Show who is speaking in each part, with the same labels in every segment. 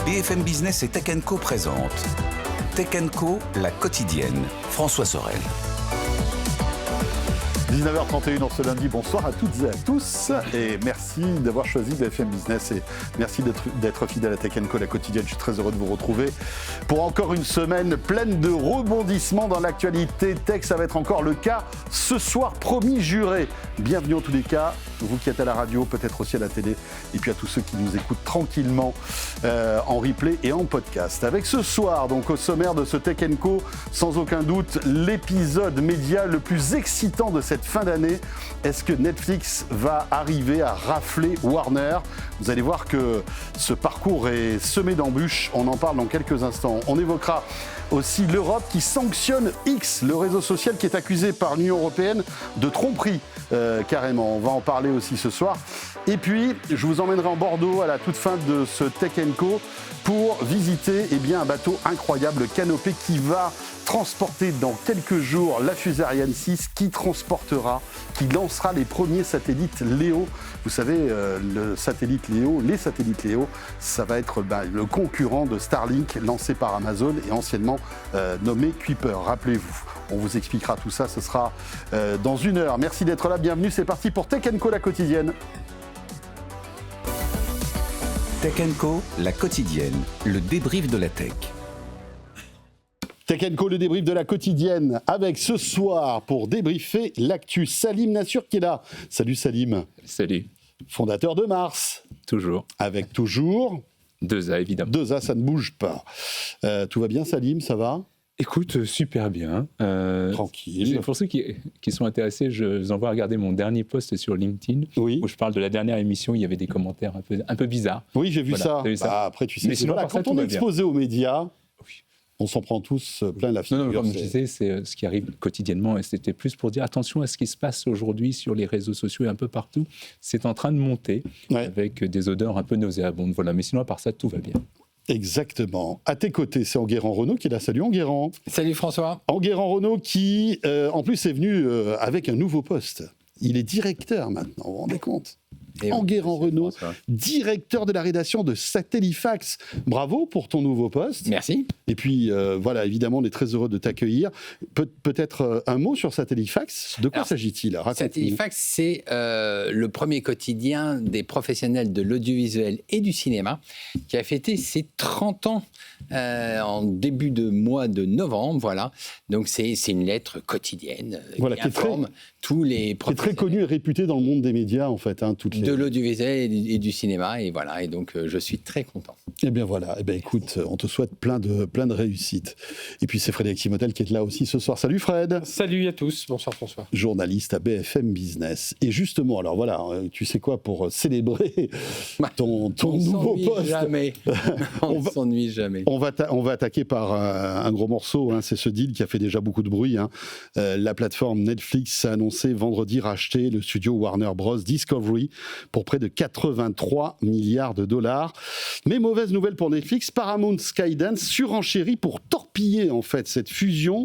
Speaker 1: BFM Business et Tech & Co présente Tech & Co, la quotidienne. François Sorel.
Speaker 2: 19h31 ce lundi, bonsoir à toutes et à tous et merci d'avoir choisi BFM Business et merci d'être fidèle à Tech & Co, la quotidienne. Je suis très heureux de vous retrouver pour encore une semaine pleine de rebondissements dans l'actualité tech. Ça va être encore le cas ce soir, promis juré. Bienvenue en tous les cas, vous qui êtes à la radio, peut-être aussi à la télé et puis à tous ceux qui nous écoutent tranquillement en replay et en podcast. Avec ce soir, donc au sommaire de ce Tech & Co, sans aucun doute, l'épisode média le plus excitant de cette fin d'année. Est-ce que Netflix va arriver à rafler Warner ? Vous allez voir que ce parcours est semé d'embûches. On en parle dans quelques instants. On évoquera aussi l'Europe qui sanctionne X, le réseau social qui est accusé par l'Union européenne de tromperie, carrément. On va en parler aussi ce soir. Et puis, je vous emmènerai en Bordeaux à la toute fin de ce Tech & Co pour visiter un bateau incroyable, le Canopé, qui va transporter dans quelques jours la fusée Ariane 6 qui lancera les premiers satellites Léo. Vous savez, les satellites Léo, ça va être le concurrent de Starlink lancé par Amazon et anciennement nommé Kuiper, rappelez-vous. On vous expliquera tout ça, ce sera dans une heure. Merci d'être là, bienvenue, c'est parti pour Tech & Co, la quotidienne.
Speaker 1: Tech & Co, la quotidienne, le débrief de la tech.
Speaker 2: Tech & Co, le débrief de la quotidienne, avec ce soir, pour débriefer l'actu, Salim Nassur qui est là. Salut Salim.
Speaker 3: Salut.
Speaker 2: Fondateur de Mars.
Speaker 3: Toujours.
Speaker 2: Avec toujours
Speaker 3: 2A, évidemment.
Speaker 2: 2A, ça ne bouge pas. Tout va bien Salim, ça va ?
Speaker 3: Écoute, super bien.
Speaker 2: Tranquille.
Speaker 3: Pour ceux qui sont intéressés, je vous envoie regarder mon dernier post sur LinkedIn,
Speaker 2: oui,
Speaker 3: où je parle de la dernière émission. Il y avait des commentaires un peu bizarres.
Speaker 2: Oui, j'ai vu ça. Après, tu sais, quand on est exposé aux médias, oui, on s'en prend tous plein la figure.
Speaker 3: Non, comme je disais, c'est ce qui arrive quotidiennement. Et c'était plus pour dire attention à ce qui se passe aujourd'hui sur les réseaux sociaux et un peu partout. C'est en train de monter, avec des odeurs un peu nauséabondes. Voilà. Mais sinon, à part ça, tout va bien.
Speaker 2: Exactement. À tes côtés, c'est Enguerrand Renaud qui est là. Salut Enguerrand.
Speaker 4: Salut François.
Speaker 2: Enguerrand Renaud qui, en plus, est venu avec un nouveau poste. Il est directeur maintenant, vous vous rendez compte ? Enguerrand Renaud, directeur de la rédaction de Satellifax. Bravo pour ton nouveau poste.
Speaker 4: Merci.
Speaker 2: Et puis, voilà, évidemment, on est très heureux de t'accueillir. Peut-être un mot sur Satellifax. De quoi s'agit-il ?
Speaker 4: Satellifax, c'est le premier quotidien des professionnels de l'audiovisuel et du cinéma qui a fêté ses 30 ans en début de mois de novembre. Voilà. Donc, c'est une lettre quotidienne qui informe tous les professionnels.
Speaker 2: Qui est très connu et réputé dans le monde des médias, en fait.
Speaker 4: De l'audiovisuel et du cinéma, et voilà, et donc je suis très content.
Speaker 2: Eh bien voilà, écoute, on te souhaite plein de réussites. Et puis c'est Frédéric Simotel qui est là aussi ce soir. Salut Fred.
Speaker 5: Salut à tous, bonsoir François.
Speaker 2: Journaliste à BFM Business. Et justement, alors voilà, tu sais quoi, pour célébrer ton nouveau poste.
Speaker 4: Jamais. On ne s'ennuie jamais.
Speaker 2: On va attaquer par un gros morceau, c'est ce deal qui a fait déjà beaucoup de bruit. La plateforme Netflix a annoncé vendredi racheter le studio Warner Bros. Discovery pour près de 83 milliards de dollars. Mais mauvaise nouvelle pour Netflix, Paramount Skydance surenchérit pour torpiller en fait cette fusion.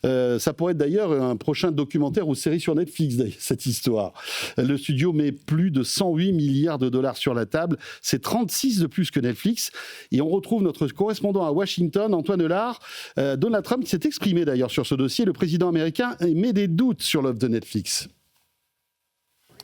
Speaker 2: Ça pourrait être d'ailleurs un prochain documentaire ou série sur Netflix, cette histoire. Le studio met plus de 108 milliards de dollars sur la table. C'est 36 de plus que Netflix. Et on retrouve notre correspondant à Washington, Antoine Lard. Donald Trump s'est exprimé d'ailleurs sur ce dossier. Le président américain émet des doutes sur l'offre de Netflix.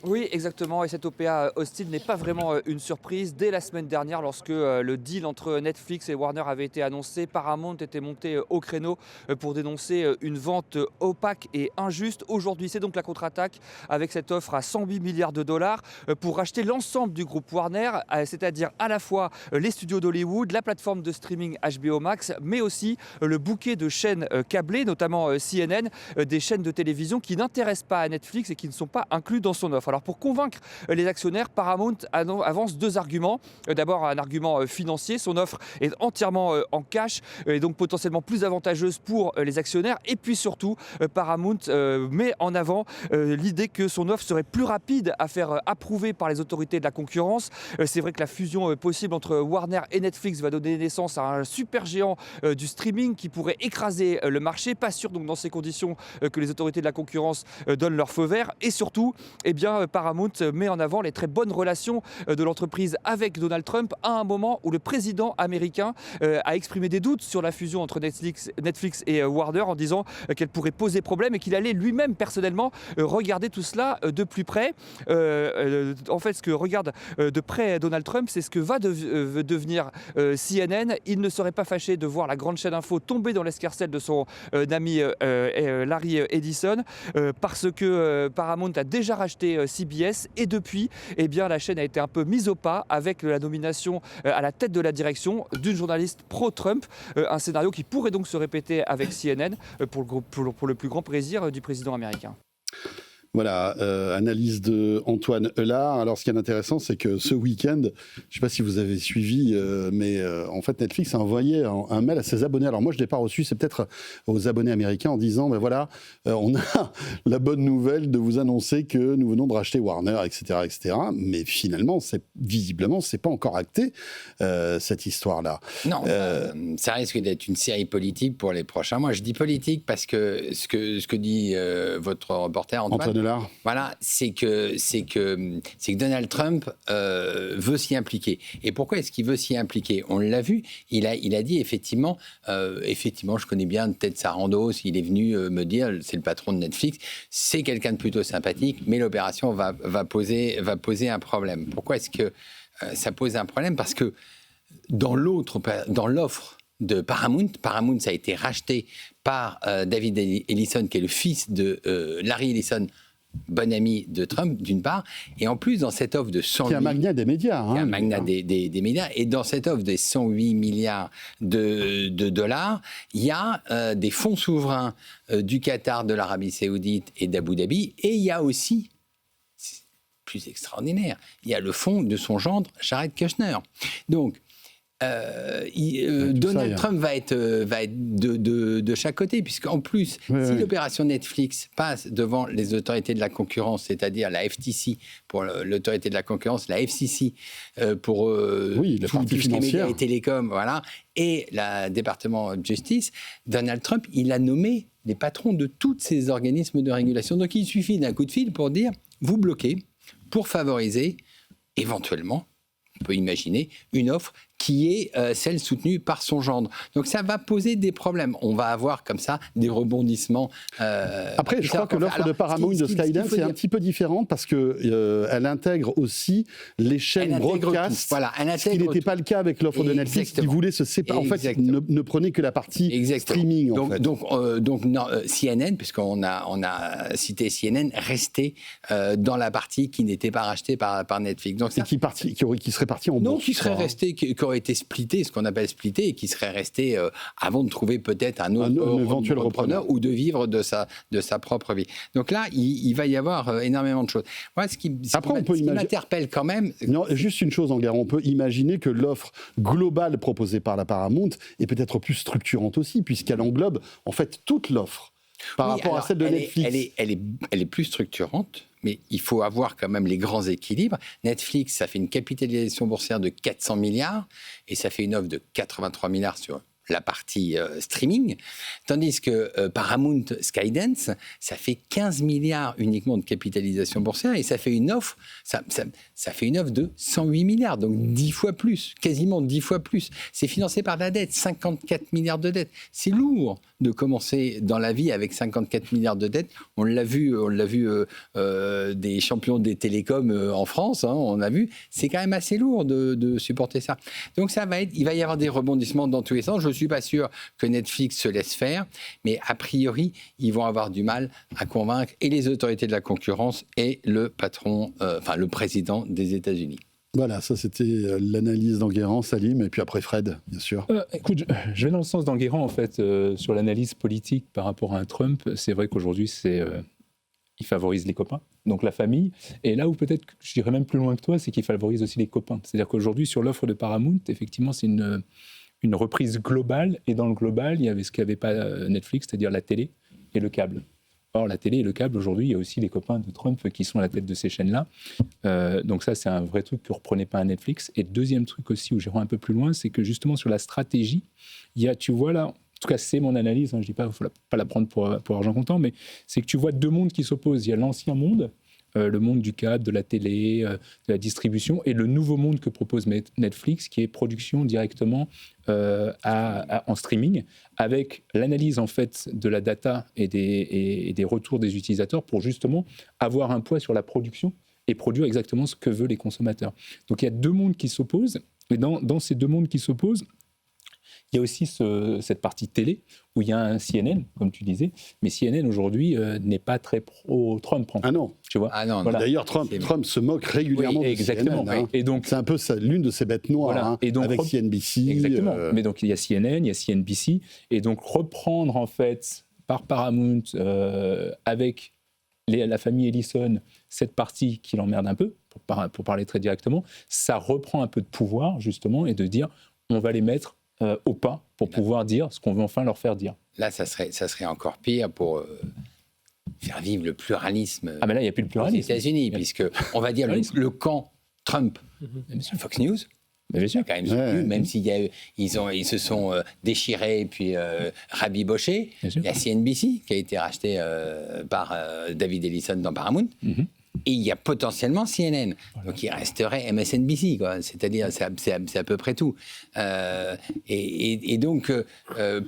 Speaker 6: Oui, exactement. Et cette OPA hostile n'est pas vraiment une surprise. Dès la semaine dernière, lorsque le deal entre Netflix et Warner avait été annoncé, Paramount était monté au créneau pour dénoncer une vente opaque et injuste. Aujourd'hui, c'est donc la contre-attaque avec cette offre à 108 milliards de dollars pour racheter l'ensemble du groupe Warner, c'est-à-dire à la fois les studios d'Hollywood, la plateforme de streaming HBO Max, mais aussi le bouquet de chaînes câblées, notamment CNN, des chaînes de télévision qui n'intéressent pas à Netflix et qui ne sont pas inclus dans son offre. Alors pour convaincre les actionnaires, Paramount avance deux arguments. D'abord un argument financier, son offre est entièrement en cash et donc potentiellement plus avantageuse pour les actionnaires. Et puis surtout, Paramount met en avant l'idée que son offre serait plus rapide à faire approuver par les autorités de la concurrence. C'est vrai que la fusion possible entre Warner et Netflix va donner naissance à un super géant du streaming qui pourrait écraser le marché. Pas sûr donc dans ces conditions que les autorités de la concurrence donnent leur feu vert. Et surtout, Paramount met en avant les très bonnes relations de l'entreprise avec Donald Trump à un moment où le président américain a exprimé des doutes sur la fusion entre Netflix et Warner en disant qu'elle pourrait poser problème et qu'il allait lui-même personnellement regarder tout cela de plus près. En fait, ce que regarde de près Donald Trump, c'est ce que va devenir CNN. Il ne serait pas fâché de voir la grande chaîne info tomber dans l'escarcelle de son ami Larry Ellison parce que Paramount a déjà racheté CBS et depuis, eh bien, la chaîne a été un peu mise au pas avec la nomination à la tête de la direction d'une journaliste pro-Trump, un scénario qui pourrait donc se répéter avec CNN pour le plus grand plaisir du président américain.
Speaker 2: Voilà, analyse de Antoine Eulard. Alors, ce qui est intéressant, c'est que ce week-end, je ne sais pas si vous avez suivi, mais en fait, Netflix a envoyé un mail à ses abonnés. Alors, moi, je ne l'ai pas reçu, c'est peut-être aux abonnés américains en disant, ben voilà, on a la bonne nouvelle de vous annoncer que nous venons de racheter Warner, etc., etc. Mais finalement, visiblement, ce n'est pas encore acté, cette histoire-là.
Speaker 4: Non, ça risque d'être une série politique pour les prochains mois. Je dis politique parce que ce que dit votre reporter, Antoine voilà, c'est que Donald Trump veut s'y impliquer. Et pourquoi est-ce qu'il veut s'y impliquer ? On l'a vu, il a dit effectivement, je connais bien Ted Sarandos, il est venu me dire, c'est le patron de Netflix, c'est quelqu'un de plutôt sympathique, mais l'opération va poser un problème. Pourquoi est-ce que ça pose un problème ? Parce que dans l'offre de Paramount, ça a été racheté par David Ellison, qui est le fils de Larry Ellison, bon ami de Trump, d'une part, et en plus, dans cette offre de 108...
Speaker 2: Qui est un magnat des médias.
Speaker 4: Un magnat des médias, et dans cette offre de 108 milliards de dollars, il y a des fonds souverains du Qatar, de l'Arabie Saoudite et d'Abu Dhabi, et il y a aussi, plus extraordinaire, il y a le fonds de son gendre, Jared Kushner. Donc, Donald Trump va être de chaque côté, puisqu'en plus, si l'opération Netflix passe devant les autorités de la concurrence, c'est-à-dire la FTC pour l'autorité de la concurrence, la FCC pour
Speaker 2: la partie financière,
Speaker 4: les médias et télécoms, voilà, et le département de justice, Donald Trump, il a nommé les patrons de tous ces organismes de régulation. Donc il suffit d'un coup de fil pour dire, vous bloquez, pour favoriser, éventuellement, on peut imaginer, une offre qui est celle soutenue par son gendre. Donc ça va poser des problèmes. On va avoir comme ça des rebondissements.
Speaker 2: Après, je crois que l'offre de Paramount de Skydance est un petit peu différente parce qu'elle intègre aussi les chaînes broadcast,
Speaker 4: voilà,
Speaker 2: ce qui n'était pas le cas avec l'offre de Netflix qui voulait se séparer. En fait, ne prenait que la partie streaming.
Speaker 4: Donc CNN, puisqu'on a cité CNN, restait dans la partie qui n'était pas rachetée par Netflix. Donc,
Speaker 2: qui serait partie en bourse.
Speaker 4: Donc qui serait resté... qui aurait été splitté, ce qu'on appelle splitté, et qui serait resté avant de trouver peut-être un éventuel repreneur ou de vivre de sa propre vie. Donc là, il va y avoir énormément de choses. Moi, ce qui m'interpelle quand même...
Speaker 2: Non, juste une chose, Enguerrand, on peut imaginer que l'offre globale proposée par la Paramount est peut-être plus structurante aussi, puisqu'elle englobe en fait toute l'offre par rapport à celle de Netflix.
Speaker 4: Elle est plus structurante, mais il faut avoir quand même les grands équilibres. Netflix, ça fait une capitalisation boursière de 400 milliards et ça fait une offre de 83 milliards sur la partie streaming, tandis que Paramount Skydance, ça fait 15 milliards uniquement de capitalisation boursière et ça fait une offre, ça fait une offre de 108 milliards, donc 10 fois plus, quasiment 10 fois plus. C'est financé par la dette, 54 milliards de dettes. C'est lourd de commencer dans la vie avec 54 milliards de dettes. On l'a vu des champions des télécoms en France, hein, on a vu, c'est quand même assez lourd de supporter ça. Donc il va y avoir des rebondissements dans tous les sens. Je ne suis pas sûr que Netflix se laisse faire, mais a priori, ils vont avoir du mal à convaincre et les autorités de la concurrence et le président des États-Unis.
Speaker 2: Voilà, ça c'était l'analyse d'Enguerrand, Salim, et puis après Fred, bien sûr.
Speaker 3: Écoute, je vais dans le sens d'Enguerrand, en fait, sur l'analyse politique par rapport à un Trump. C'est vrai qu'aujourd'hui, il favorise les copains, donc la famille. Et là où peut-être, je dirais même plus loin que toi, c'est qu'il favorise aussi les copains. C'est-à-dire qu'aujourd'hui, sur l'offre de Paramount, effectivement, c'est une reprise globale. Et dans le global, il y avait ce qu'avait pas Netflix, c'est-à-dire la télé et le câble. Or, la télé et le câble, aujourd'hui, il y a aussi les copains de Trump qui sont à la tête de ces chaînes-là. Donc ça, c'est un vrai truc que ne reprenait pas un Netflix. Et deuxième truc aussi, où j'irai un peu plus loin, c'est que justement, sur la stratégie, tu vois là, en tout cas, c'est mon analyse, hein, je ne dis pas, il ne faut pas la prendre pour argent comptant, mais c'est que tu vois deux mondes qui s'opposent. Il y a l'ancien monde, le monde du câble, de la télé, de la distribution, et le nouveau monde que propose Netflix, qui est production directement en streaming, avec l'analyse en fait de la data et des retours des utilisateurs pour justement avoir un poids sur la production et produire exactement ce que veulent les consommateurs. Donc il y a deux mondes qui s'opposent, et dans ces deux mondes qui s'opposent, il y a aussi cette partie télé, où il y a un CNN, comme tu disais, mais CNN aujourd'hui n'est pas très pro-Trump.
Speaker 2: Ah non.
Speaker 3: Tu vois.
Speaker 4: Ah non,
Speaker 2: Voilà. D'ailleurs, Trump se moque régulièrement de
Speaker 3: exactement.
Speaker 2: CNN.
Speaker 3: Et donc,
Speaker 2: c'est un peu l'une de ses bêtes noires,
Speaker 3: voilà.
Speaker 2: hein,
Speaker 3: Et donc,
Speaker 2: avec CNBC.
Speaker 3: Exactement. Mais donc, il y a CNN, il y a CNBC, et donc reprendre en fait par Paramount avec la famille Ellison cette partie qui l'emmerde un peu, pour parler très directement, ça reprend un peu de pouvoir justement et de dire on va les mettre au pas pour pouvoir dire ce qu'on veut enfin leur faire dire.
Speaker 4: Là, ça serait encore pire pour faire vivre le pluralisme.
Speaker 3: Ah mais là, il n'y a plus de pluralisme.
Speaker 4: Aux États-Unis, puisque on va dire le camp Trump, Fox News.
Speaker 3: Mais bien sûr.
Speaker 4: Quand même, même ils se sont déchirés et puis rabibochés. Il y a CNBC qui a été racheté par David Ellison dans Paramount. Et il y a potentiellement CNN. Voilà. Donc il resterait MSNBC, quoi. C'est-à-dire, c'est à peu près tout. Et donc,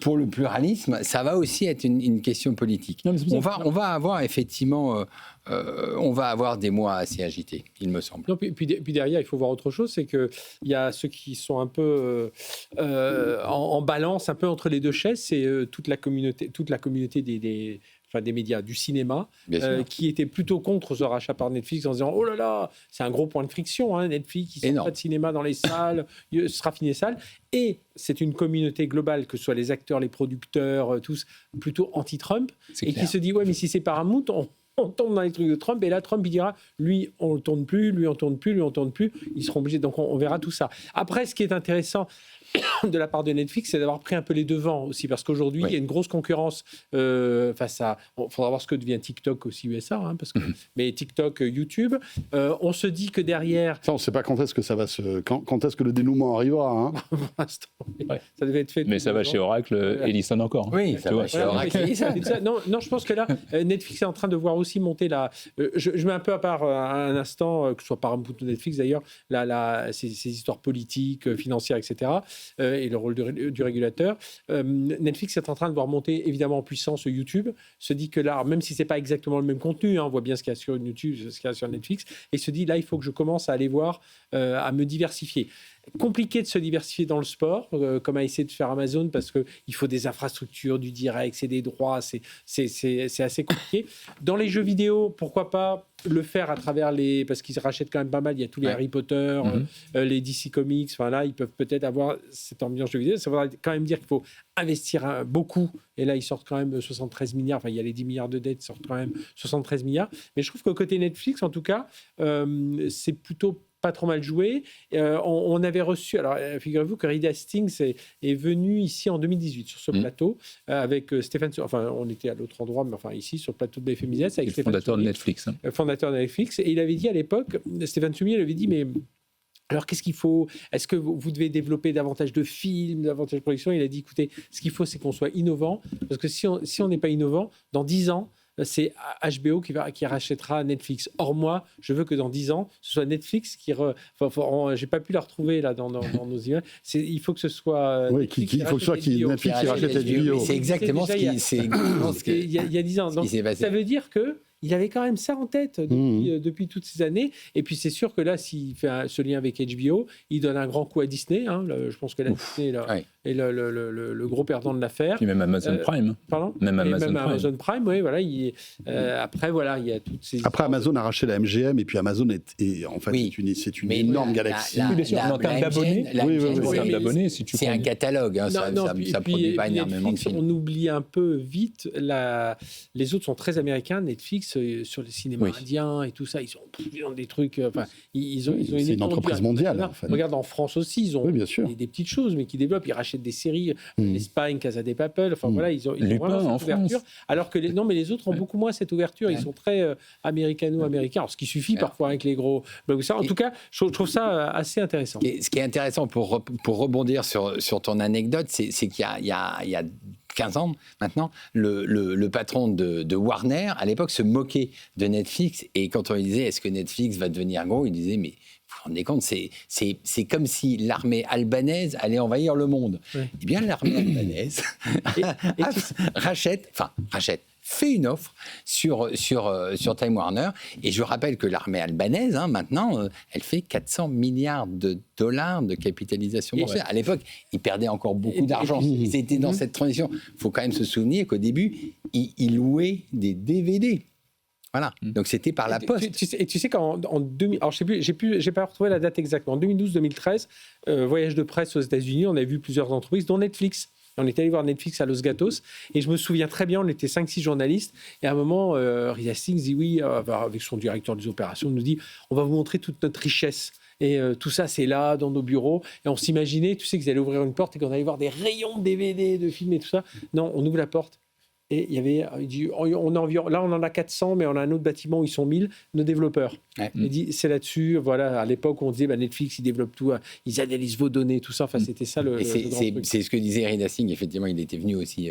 Speaker 4: pour le pluralisme, ça va aussi être une question politique. Non, on va avoir effectivement... on va avoir des mois assez agités, il me semble.
Speaker 5: Non, puis derrière, il faut voir autre chose, c'est qu'il y a ceux qui sont un peu en balance, un peu entre les deux chaises, c'est toute la communauté des médias, du cinéma, qui était plutôt contre ce rachat par Netflix en disant « Oh là là, c'est un gros point de friction, hein, Netflix, il ne sort pas de cinéma dans les salles, ce sera fini les salles. » Et c'est une communauté globale, que ce soit les acteurs, les producteurs, tous plutôt anti-Trump, et qui se dit « Ouais, mais si c'est Paramount, on tombe dans les trucs de Trump, et là, Trump, il dira, lui, on ne le tourne plus, lui, on ne tourne plus, lui, on ne tourne plus. » Ils seront obligés, donc on verra tout ça. Après, ce qui est intéressant de la part de Netflix, c'est d'avoir pris un peu les devants aussi, parce qu'aujourd'hui, il y a une grosse concurrence face à... Il faudra voir ce que devient TikTok aussi USA, hein, parce que, mais TikTok, YouTube, on se dit que derrière...
Speaker 2: Ça, on ne sait pas quand est-ce que ça va quand est-ce que le dénouement arrivera. Hein.
Speaker 5: Pour l'instant, ça devait être fait...
Speaker 3: Mais ça va chez Oracle, Ellison encore. Hein.
Speaker 4: Oui, ça va chez Oracle.
Speaker 5: Non, je pense que là, Netflix est en train de voir aussi monter la... je mets un peu à part un instant, que ce soit Paramount ou Netflix d'ailleurs, ces histoires politiques, financières, etc., et le rôle du régulateur. Netflix est en train de voir monter évidemment en puissance YouTube, se dit que là, même si c'est pas exactement le même contenu, hein, on voit bien ce qu'il y a sur YouTube, ce qu'il y a sur Netflix, et se dit là, il faut que je commence à aller voir, à me diversifier. Compliqué de se diversifier dans le sport, comme a essayé de faire Amazon, parce qu'il faut des infrastructures, du direct, c'est des droits, c'est assez compliqué. Dans les jeux vidéo, pourquoi pas le faire à travers parce qu'ils rachètent quand même pas mal, il y a tous les Harry Potter, les DC Comics, enfin là, ils peuvent peut-être avoir cette ambiance jeu vidéo. Ça voudrait quand même dire qu'il faut investir beaucoup, et là, ils sortent quand même 73 milliards, enfin, il y a les 10 milliards de dettes, ils sortent quand même 73 milliards. Mais je trouve qu'au côté Netflix, en tout cas, c'est plutôt pas trop mal joué. On avait reçu, alors figurez-vous que Reed Hastings est venu ici en 2018 sur ce plateau avec Stéphane, enfin on était à l'autre endroit, mais enfin ici sur le plateau de BFM Business avec Stéphane
Speaker 3: fondateur
Speaker 5: Soumier,
Speaker 3: de Netflix.
Speaker 5: Fondateur de Netflix, et il avait dit à l'époque, Stéphane Soumier avait dit mais alors, qu'est-ce qu'il faut ? Est-ce que vous devez développer davantage de films, davantage de productions ? Il a dit, écoutez, ce qu'il faut, c'est qu'on soit innovant, parce que si on n'est pas innovant, dans 10 ans, c'est HBO qui rachètera Netflix. Or, moi, je veux que dans 10 ans, ce soit Netflix qui... j'ai pas pu la retrouver là, dans nos images. Il faut que ce soit...
Speaker 2: Oui, il faut que ce soit Netflix qui rachète HBO.
Speaker 4: C'est exactement ce qui...
Speaker 5: Il y a 10 ans. Donc, ça veut dire que il avait quand même ça en tête depuis toutes ces années. Et puis, c'est sûr que là, s'il fait ce lien avec HBO, il donne un grand coup à Disney. Hein. Je pense que la Disney est le gros perdant de l'affaire.
Speaker 3: Puis même Amazon Prime.
Speaker 5: Pardon ?
Speaker 3: Même
Speaker 5: Amazon Prime, oui, voilà. Après, voilà, il y a toutes ces...
Speaker 2: Après, Amazon a racheté la MGM, et puis Amazon est en fait, c'est une énorme galaxie.
Speaker 3: Oui, bien sûr. En termes d'abonnés,
Speaker 4: c'est un catalogue. Hein, ça produit pas énormément de films.
Speaker 5: On oublie un peu vite, les autres sont très américains, Netflix, sur les cinémas indiens et tout ça, ils ont des trucs... ils ont
Speaker 2: c'est une entreprise mondiale. En fait.
Speaker 5: Regarde, en France aussi, ils ont des petites choses, mais qui développent, ils rachètent des séries, l'Espagne, Casa de Papel, enfin voilà, ils ont vraiment cette ouverture. Alors que les autres ont beaucoup moins cette ouverture, ils sont très américano-américains, ce qui suffit parfois avec les gros blockbusters. En tout cas, je trouve ça assez intéressant.
Speaker 4: Et ce qui est intéressant pour rebondir sur ton anecdote, c'est qu'il y a 15 ans maintenant, le patron de Warner, à l'époque, se moquait de Netflix. Et quand on lui disait, est-ce que Netflix va devenir gros, il disait, mais vous vous rendez compte, c'est comme si l'armée albanaise allait envahir le monde. Oui. Eh bien, l'armée albanaise rachète, fait une offre sur Time Warner. Et je rappelle que l'armée albanaise, maintenant, elle fait 400 milliards de dollars de capitalisation boursière. À l'époque, ils perdaient encore beaucoup d'argent. Ils étaient dans cette transition. Il faut quand même se souvenir qu'au début, ils louaient des DVD. Voilà, donc c'était par la poste.
Speaker 5: Tu sais qu'en 2000, alors je sais plus, j'ai pas retrouvé la date exactement. En 2012-2013, voyage de presse aux États-Unis, on a vu plusieurs entreprises, dont Netflix. On est allé voir Netflix à Los Gatos et je me souviens très bien, on était 5-6 journalistes et à un moment, Reed Hastings dit oui, avec son directeur des opérations, nous dit on va vous montrer toute notre richesse. Et tout ça, c'est là, dans nos bureaux. Et on s'imaginait, tu sais, qu'ils allaient ouvrir une porte et qu'on allait voir des rayons de DVD, de films et tout ça. Non, on ouvre la porte. Et il y avait, il dit, là, on en a 400, mais on a un autre bâtiment où ils sont 1000, nos développeurs. Ouais. Il dit, c'est là-dessus, voilà, à l'époque, on disait, Netflix, ils développent tout, ils analysent vos données, tout ça. Enfin, c'était ça le grand truc.
Speaker 4: C'est ce que disait Reed Hastings, effectivement, il était venu aussi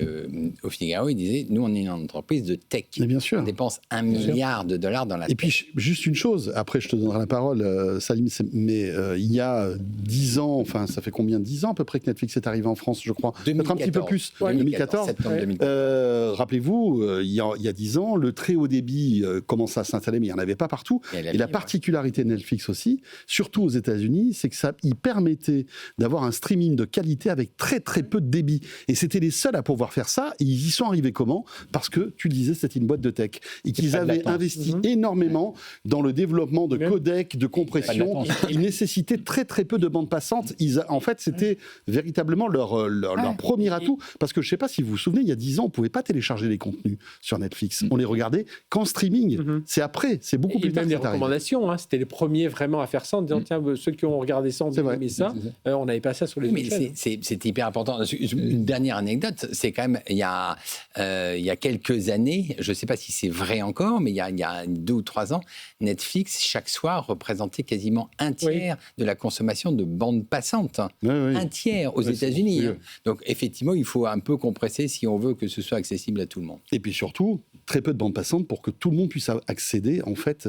Speaker 4: au Figaro, il disait, nous, on est une entreprise de tech.
Speaker 2: Mais bien sûr.
Speaker 4: On dépense $1 milliard dans la tech.
Speaker 2: Et puis, juste une chose, après, je te donnerai la parole, Salim, mais il y a 10 ans, enfin, ça fait combien, 10 ans à peu près que Netflix est arrivé en France, je crois.
Speaker 4: 2014.
Speaker 2: Peut-être un petit peu plus.
Speaker 4: 2014. Septembre 2014.
Speaker 2: Rappelez-vous, il y a 10 ans, le très haut débit commençait à s'installer, mais il n'y en avait pas partout. Et la particularité de Netflix aussi, surtout aux États-Unis, c'est que il permettait d'avoir un streaming de qualité avec très très peu de débit. Et c'était les seuls à pouvoir faire ça. Et ils y sont arrivés comment ? Parce que, tu le disais, c'était une boîte de tech. Et qu'ils avaient investi énormément dans le développement de codecs, de compression. Ils nécessitaient très très peu de bandes passantes. En fait, c'était véritablement leur premier atout. Parce que je ne sais pas si vous vous souvenez, il y a 10 ans, on ne pouvait pas télécharger les contenus sur Netflix. On les regardait qu'en streaming. C'est après, c'est beaucoup plus tard.
Speaker 5: Même les recommandations, c'était les premiers vraiment à faire ça en disant tiens, ceux qui ont regardé ça, ont aimé ça. On n'avait pas ça sur les autres chaînes.
Speaker 4: C'est hyper important. Une dernière anecdote, c'est quand même, il y a quelques années, je ne sais pas si c'est vrai encore, mais il y a 2 ou 3 ans, Netflix, chaque soir, représentait quasiment un tiers de la consommation de bandes passantes. Un tiers aux États-Unis. Donc, effectivement, il faut un peu compresser si on veut que ce soit accessible à tout le monde.
Speaker 2: Et puis surtout, très peu de bandes passantes pour que tout le monde puisse accéder en fait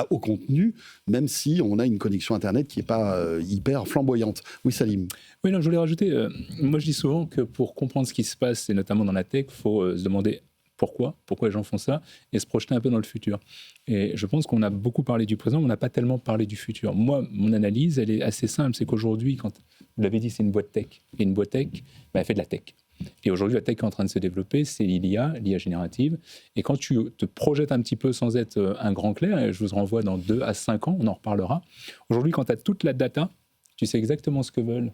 Speaker 2: au contenu, même si on a une connexion Internet qui n'est pas hyper flamboyante. Oui, Salim.
Speaker 3: Oui, non, je voulais rajouter, moi je dis souvent que pour comprendre ce qui se passe, et notamment dans la tech, il faut se demander pourquoi les gens font ça, et se projeter un peu dans le futur. Et je pense qu'on a beaucoup parlé du présent, mais on n'a pas tellement parlé du futur. Moi, mon analyse, elle est assez simple, c'est qu'aujourd'hui, quand vous l'avez dit, c'est une boîte tech, et une boîte tech, elle fait de la tech. Et aujourd'hui, la tech est en train de se développer, c'est l'IA générative. Et quand tu te projettes un petit peu sans être un grand clair, et je vous renvoie dans 2 à 5 ans, on en reparlera. Aujourd'hui, quand tu as toute la data, tu sais exactement ce que veulent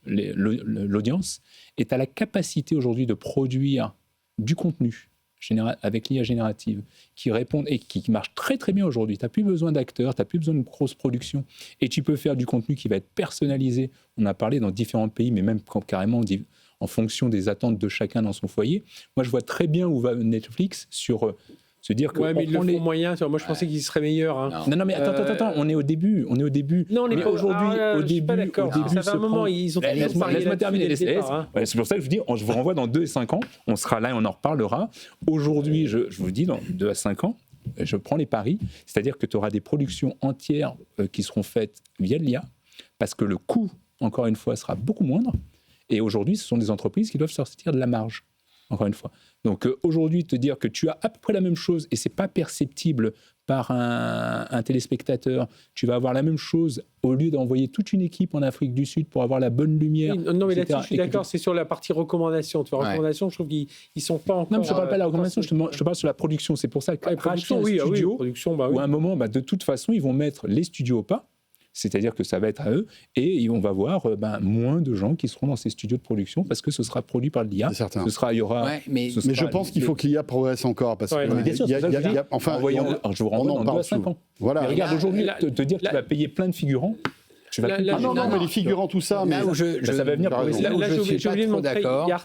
Speaker 3: l'audience, et tu as la capacité aujourd'hui de produire du contenu avec l'IA générative qui répondent et qui marche très très bien aujourd'hui. Tu n'as plus besoin d'acteurs, tu n'as plus besoin de grosses productions, et tu peux faire du contenu qui va être personnalisé. On a parlé dans différents pays, mais même carrément en fonction des attentes de chacun dans son foyer. Moi, je vois très bien où va Netflix sur se dire que...
Speaker 5: Ouais, mais ils le font moyen. Moi, je pensais qu'ils seraient meilleurs. Hein.
Speaker 3: Non, mais attends, on est au début. Non, on n'est pas
Speaker 5: aujourd'hui. Je suis pas d'accord. Ça fait un moment, ils ont...
Speaker 3: Laisse-moi terminer. C'est pour ça que je vous dis, je vous renvoie dans 2 et 5 ans. On sera là et on en reparlera. Aujourd'hui, je vous dis, dans 2 à 5 ans, je prends les paris. C'est-à-dire que tu auras des productions entières qui seront faites via de l'IA, parce que le coût, encore une fois, sera beaucoup moindre. Et aujourd'hui, ce sont des entreprises qui doivent sortir de la marge, encore une fois. Donc aujourd'hui, te dire que tu as à peu près la même chose et ce n'est pas perceptible par un téléspectateur, tu vas avoir la même chose au lieu d'envoyer toute une équipe en Afrique du Sud pour avoir la bonne lumière.
Speaker 5: Oui, non, mais là-dessus, je suis d'accord, c'est sur la partie recommandation. Tu vois, recommandation, je trouve qu'ils ne sont pas encore...
Speaker 3: Non, mais je ne parle pas de la recommandation, je te parle sur la production. C'est pour ça que racheter un studio, où à un moment, de toute façon, ils vont mettre les studios au pas. C'est-à-dire que ça va être à eux, et on va voir moins de gens qui seront dans ces studios de production parce que ce sera produit par l'IA.
Speaker 2: C'est certain.
Speaker 3: Il y aura.
Speaker 2: Mais je pense qu'il faut que l'IA progresse encore parce que
Speaker 3: bien sûr, je vous renvoie dans 2 à 5 ans.
Speaker 2: Voilà.
Speaker 3: Mais regarde aujourd'hui, te dire que tu vas payer plein de figurants. Tu vas plus
Speaker 5: là,
Speaker 3: parler.
Speaker 2: Non, mais les figurants, tout ça, mais
Speaker 4: Là où
Speaker 3: ça va venir
Speaker 2: t'as
Speaker 3: pour
Speaker 2: raison.
Speaker 3: les-
Speaker 4: là où
Speaker 5: Là,
Speaker 4: je suis
Speaker 5: j'ai
Speaker 4: pas
Speaker 5: oublié de
Speaker 4: trop
Speaker 5: montrer,
Speaker 4: d'accord.
Speaker 5: il y a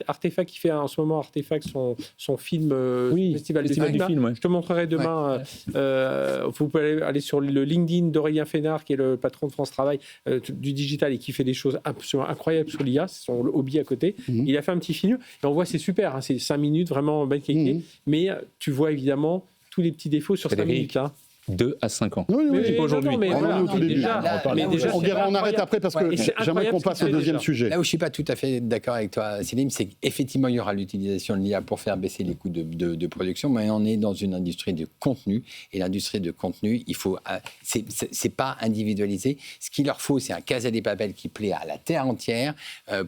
Speaker 5: Artefact qui fait en ce moment son film
Speaker 3: Oui,
Speaker 5: Festival du
Speaker 3: du
Speaker 5: cinéma.
Speaker 3: film, ouais.
Speaker 5: Je te montrerai demain. Vous pouvez aller sur le LinkedIn d'Aurélien Fénard, qui est le patron de France Travail du digital et qui fait des choses absolument incroyables sur l'IA. C'est son hobby à côté. Il a fait un petit film et on voit, c'est super. Hein, c'est 5 minutes, vraiment bonne qualité. Mais tu vois évidemment tous les petits défauts sur 5
Speaker 3: Frédéric.
Speaker 5: minutes. Hein.
Speaker 3: 2 à 5 ans.
Speaker 2: Oui, oui,
Speaker 5: Mais
Speaker 3: pas aujourd'hui.
Speaker 5: non, mais
Speaker 2: On en
Speaker 5: voilà,
Speaker 2: est au tout début.
Speaker 5: déjà, mais déjà,
Speaker 2: on
Speaker 5: c'est
Speaker 2: arrête
Speaker 5: incroyable.
Speaker 2: après parce que
Speaker 5: Ouais, et c'est
Speaker 2: j'aimerais qu'on
Speaker 5: incroyable
Speaker 2: passe
Speaker 5: ce
Speaker 2: au
Speaker 5: qu'il fait
Speaker 2: deuxième
Speaker 5: déjà.
Speaker 2: sujet.
Speaker 4: Là où je suis pas tout à fait d'accord avec toi, Céline, c'est qu'effectivement, il y aura l'utilisation de l'IA pour faire baisser les coûts de production, mais on est dans une industrie de contenu, et l'industrie de contenu, il faut, c'est pas individualisé. Ce qu'il leur faut, c'est un Casa des Papel qui plaît à la terre entière.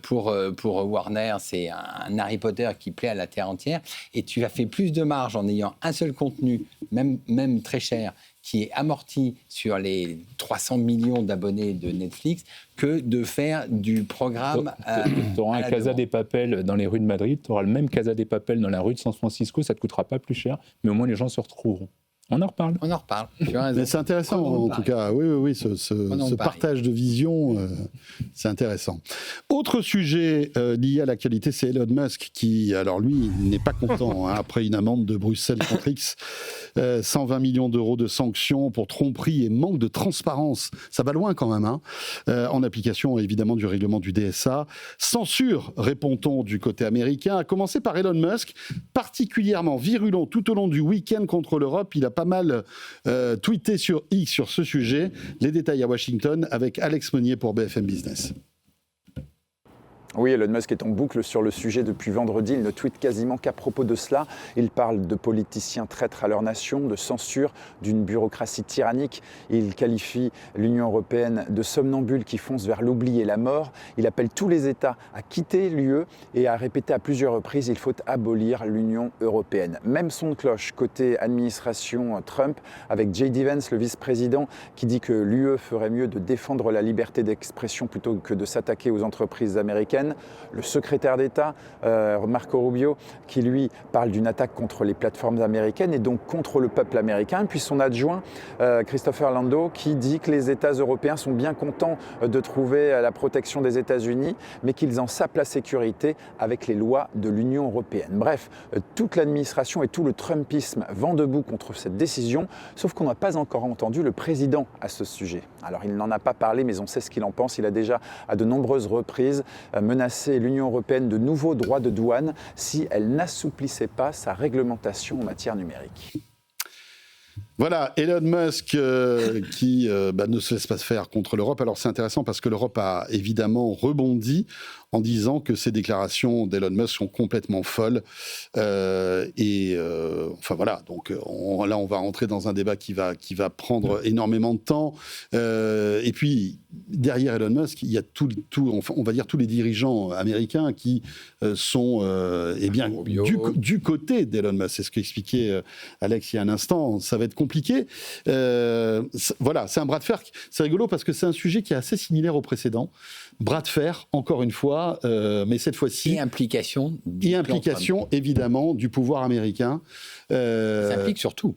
Speaker 4: Pour Warner, c'est un Harry Potter qui plaît à la terre entière, et tu as fait plus de marge en ayant un seul contenu, même très cher, qui est amorti sur les 300 millions d'abonnés de Netflix, que de faire du programme.
Speaker 3: Tu auras
Speaker 4: à
Speaker 3: un
Speaker 4: la
Speaker 3: Casa
Speaker 4: demande.
Speaker 3: des Papel dans les rues de Madrid, tu auras le même Casa des Papel dans la rue de San Francisco, ça ne te coûtera pas plus cher, mais au moins les gens se retrouveront. On en reparle.
Speaker 4: On en reparle. Tu as raison.
Speaker 2: Mais c'est intéressant,
Speaker 4: Prenons
Speaker 2: en tout cas. Oui, ce
Speaker 4: Prenons
Speaker 2: partage de vision, c'est intéressant. Autre sujet lié à l'actualité, c'est Elon Musk qui, alors lui, n'est pas content hein, après une amende de Bruxelles contre X. 120 millions d'euros de sanctions pour tromperie et manque de transparence. Ça va loin quand même, hein, en application évidemment du règlement du DSA. Censure, répond-on du côté américain, à commencer par Elon Musk, particulièrement virulent tout au long du week-end contre l'Europe. Il a pas mal tweeté sur X sur ce sujet. Les détails à Washington avec Alex Monnier pour BFM Business.
Speaker 7: Oui, Elon Musk est en boucle sur le sujet depuis vendredi. Il ne tweete quasiment qu'à propos de cela. Il parle de politiciens traîtres à leur nation, de censure, d'une bureaucratie tyrannique. Il qualifie l'Union européenne de somnambule qui fonce vers l'oubli et la mort. Il appelle tous les États à quitter l'UE et a répété à plusieurs reprises qu'il faut abolir l'Union européenne. Même son de cloche côté administration Trump, avec J.D. Vance, le vice-président, qui dit que l'UE ferait mieux de défendre la liberté d'expression plutôt que de s'attaquer aux entreprises américaines. Le secrétaire d'État, Marco Rubio, qui lui parle d'une attaque contre les plateformes américaines et donc contre le peuple américain. Puis son adjoint, Christopher Landau, qui dit que les États européens sont bien contents de trouver la protection des États-Unis, mais qu'ils en sapent la sécurité avec les lois de l'Union européenne. Bref, toute l'administration et tout le Trumpisme vent debout contre cette décision, sauf qu'on n'a pas encore entendu le président à ce sujet. Alors il n'en a pas parlé, mais on sait ce qu'il en pense. Il a déjà, à de nombreuses reprises, menacé l'Union européenne de nouveaux droits de douane si elle n'assouplissait pas sa réglementation en matière numérique.
Speaker 2: Voilà, Elon Musk qui ne se laisse pas faire contre l'Europe. Alors c'est intéressant parce que l'Europe a évidemment rebondi en disant que ces déclarations d'Elon Musk sont complètement folles. Enfin voilà, donc là on va rentrer dans un débat qui va prendre énormément de temps. Et puis derrière Elon Musk, il y a on va dire tous les dirigeants américains qui sont du côté d'Elon Musk. C'est ce qu'expliquait Alex il y a un instant. Ça va être compliqué. Voilà, c'est un bras de fer. C'est rigolo parce que c'est un sujet qui est assez similaire au précédent. Bras de fer, encore une fois, mais cette fois-ci...
Speaker 4: Et implication.
Speaker 2: Évidemment, du pouvoir américain.
Speaker 4: Ça implique surtout.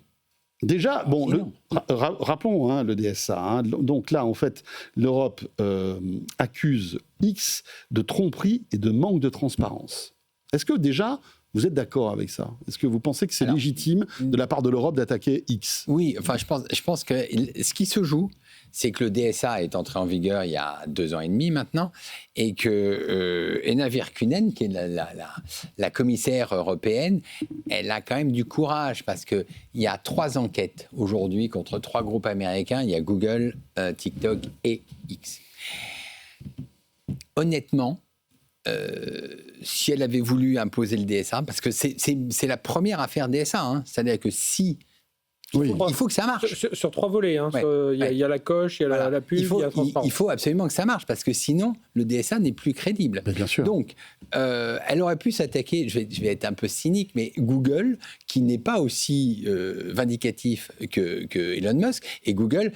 Speaker 2: Déjà, bon, rappelons le DSA. Hein, donc là, en fait, l'Europe accuse X de tromperie et de manque de transparence. Est-ce que déjà... Vous êtes d'accord avec ça? Est-ce que vous pensez que c'est légitime de la part de l'Europe d'attaquer X?
Speaker 4: Oui, enfin, je pense que ce qui se joue, c'est que le DSA est entré en vigueur il y a 2 ans et demi maintenant, et que Ena Virkkunen, qui est la commissaire européenne, elle a quand même du courage, parce qu'il y a 3 enquêtes aujourd'hui contre 3 groupes américains. Il y a Google, TikTok et X. Honnêtement, si elle avait voulu imposer le DSA, parce que c'est la première affaire DSA, hein, c'est-à-dire que si... Il faut que ça marche.
Speaker 5: Sur 3 volets. Hein, il y a la coche, il y a la pub, il y a la transparence.
Speaker 4: Il faut absolument que ça marche, parce que sinon, le DSA n'est plus crédible.
Speaker 2: Mais bien sûr.
Speaker 4: Donc, elle aurait pu s'attaquer, je vais être un peu cynique, mais Google, qui n'est pas aussi vindicatif que Elon Musk, et Google,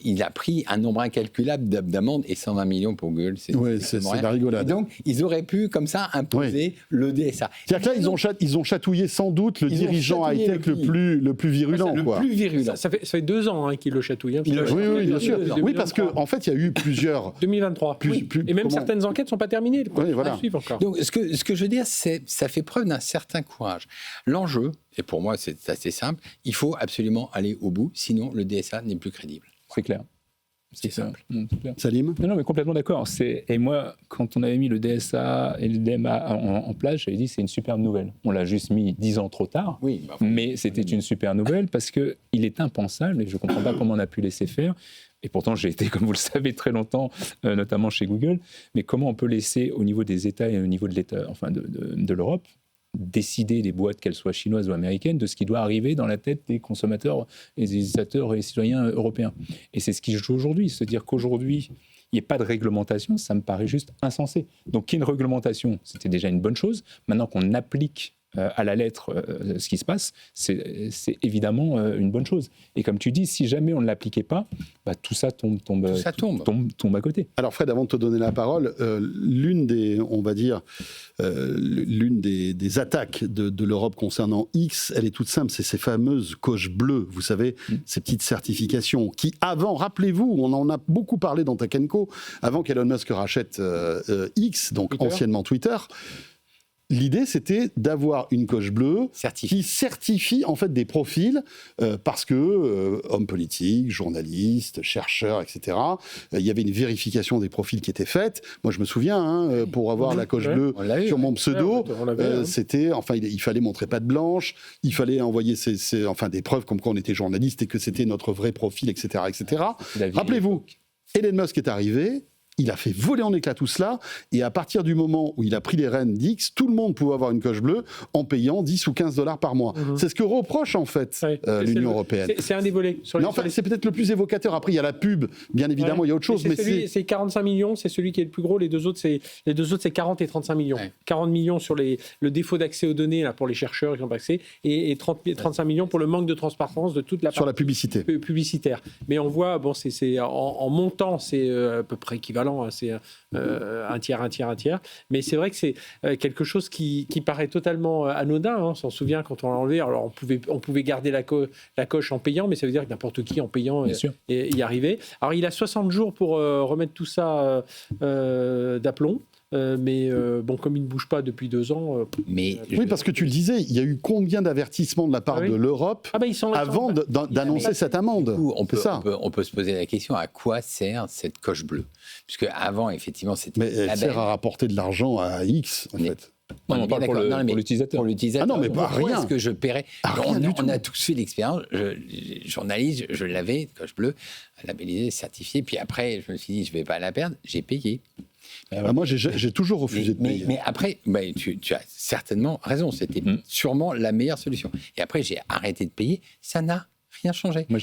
Speaker 4: il a pris un nombre incalculable d'amendes, et 120 millions pour Google, c'est
Speaker 2: la rigolade.
Speaker 4: Donc, ils auraient pu, comme ça, imposer le DSA.
Speaker 2: C'est-à-dire que là, ils ont chatouillé sans doute le dirigeant high-tech le plus virulent. virulent, quoi.
Speaker 4: plus virulent.
Speaker 5: Ça fait 2 ans qu'il le chatouille. Hein,
Speaker 2: Oui, bien sûr.
Speaker 5: 2023.
Speaker 2: Oui, parce qu'en fait, il y a eu plusieurs...
Speaker 5: 2023. Et même certaines enquêtes ne sont pas terminées.
Speaker 2: Oui, voilà.
Speaker 5: Suivre encore.
Speaker 4: Donc, ce que je veux dire, c'est ça fait preuve d'un certain courage. L'enjeu, et pour moi c'est assez simple, il faut absolument aller au bout, sinon le DSA n'est plus crédible.
Speaker 3: C'est clair.
Speaker 4: C'est simple.
Speaker 3: C'est clair.
Speaker 2: Salim ?
Speaker 3: Non, mais complètement d'accord. Et moi, quand on avait mis le DSA et le DMA en place, j'avais dit c'est une super nouvelle. On l'a juste mis 10 ans trop tard,
Speaker 4: Oui,
Speaker 3: mais c'était une super nouvelle parce qu'il est impensable, et je ne comprends pas comment on a pu laisser faire. Et pourtant, j'ai été, comme vous le savez, très longtemps, notamment chez Google. Mais comment on peut laisser, au niveau des États et au niveau de l'État, enfin de l'Europe, décider des boîtes, qu'elles soient chinoises ou américaines, de ce qui doit arriver dans la tête des consommateurs, et des utilisateurs et des citoyens européens. Et c'est ce qui se joue aujourd'hui. C'est-à-dire qu'aujourd'hui, il n'y ait pas de réglementation, ça me paraît juste insensé. Donc, qu'il y ait une réglementation, c'était déjà une bonne chose. Maintenant qu'on applique à la lettre ce qui se passe, c'est évidemment une bonne chose. Et comme tu dis, si jamais on ne l'appliquait pas, tout ça tombe à côté.
Speaker 2: Alors Fred, avant de te donner la parole, l'une des attaques de l'Europe concernant X, elle est toute simple, c'est ces fameuses coches bleues, vous savez, ces petites certifications qui avant, rappelez-vous, on en a beaucoup parlé dans Tech & Co, avant qu'Elon Musk rachète X, donc
Speaker 5: Twitter.
Speaker 2: Anciennement Twitter. L'idée, c'était d'avoir une coche bleue qui certifie en fait des profils parce que hommes politiques, journalistes, chercheurs, etc. Il y avait une vérification des profils qui était faite. Moi, je me souviens, pour avoir la coche bleue sur mon pseudo, c'était, enfin, il fallait montrer patte blanche, il fallait envoyer des preuves comme quoi on était journaliste et que c'était notre vrai profil, etc., etc. Rappelez-vous, Elon Musk est arrivé. Il a fait voler en éclats tout cela, et à partir du moment où il a pris les rênes d'X, tout le monde pouvait avoir une coche bleue en payant 10 ou 15 $ par mois. C'est ce que reproche en fait l'Union européenne.
Speaker 5: C'est un des volets.
Speaker 2: C'est peut-être le plus évocateur. Après, il y a la pub, bien évidemment, il y a autre chose.
Speaker 5: C'est 45 millions, c'est celui qui est le plus gros. Les deux autres, c'est 40 et 35 millions. Ouais. 40 millions sur le défaut d'accès aux données là, pour les chercheurs qui n'ont pas accès, et 35 millions pour le manque de transparence de toute la
Speaker 2: sur la publicité.
Speaker 5: Publicitaire. Mais on voit, en montant, c'est à peu près équivalent. C'est un tiers. Mais c'est vrai que c'est quelque chose qui paraît totalement anodin. On s'en souvient quand on l'a enlevé. Alors on pouvait garder la coche en payant, mais ça veut dire que n'importe qui en payant y arrivait. Alors il a 60 jours pour remettre tout ça d'aplomb. Mais comme il ne bouge pas depuis 2 ans...
Speaker 2: Oui, parce que tu le disais, il y a eu combien d'avertissements de la part de l'Europe avant d'annoncer cette amende?
Speaker 4: Du coup, on peut se poser la question, à quoi sert cette coche bleue? Puisque avant, effectivement, c'était...
Speaker 2: Mais elle sert à rapporter de l'argent à X, en fait.
Speaker 3: On parle pour l'utilisateur.
Speaker 4: Pour l'utilisateur.
Speaker 2: Ah non, mais pas rien.
Speaker 4: Est-ce que je paierais? On a tous fait l'expérience. Journaliste, je l'avais, coche bleue, labellisée, certifiée. Puis après, je me suis dit, je ne vais pas la perdre. J'ai payé.
Speaker 2: Moi, j'ai toujours refusé de payer.
Speaker 4: Mais après, tu as certainement raison. C'était sûrement la meilleure solution. Et après, j'ai arrêté de payer. Ça n'a rien changé.
Speaker 3: Moi,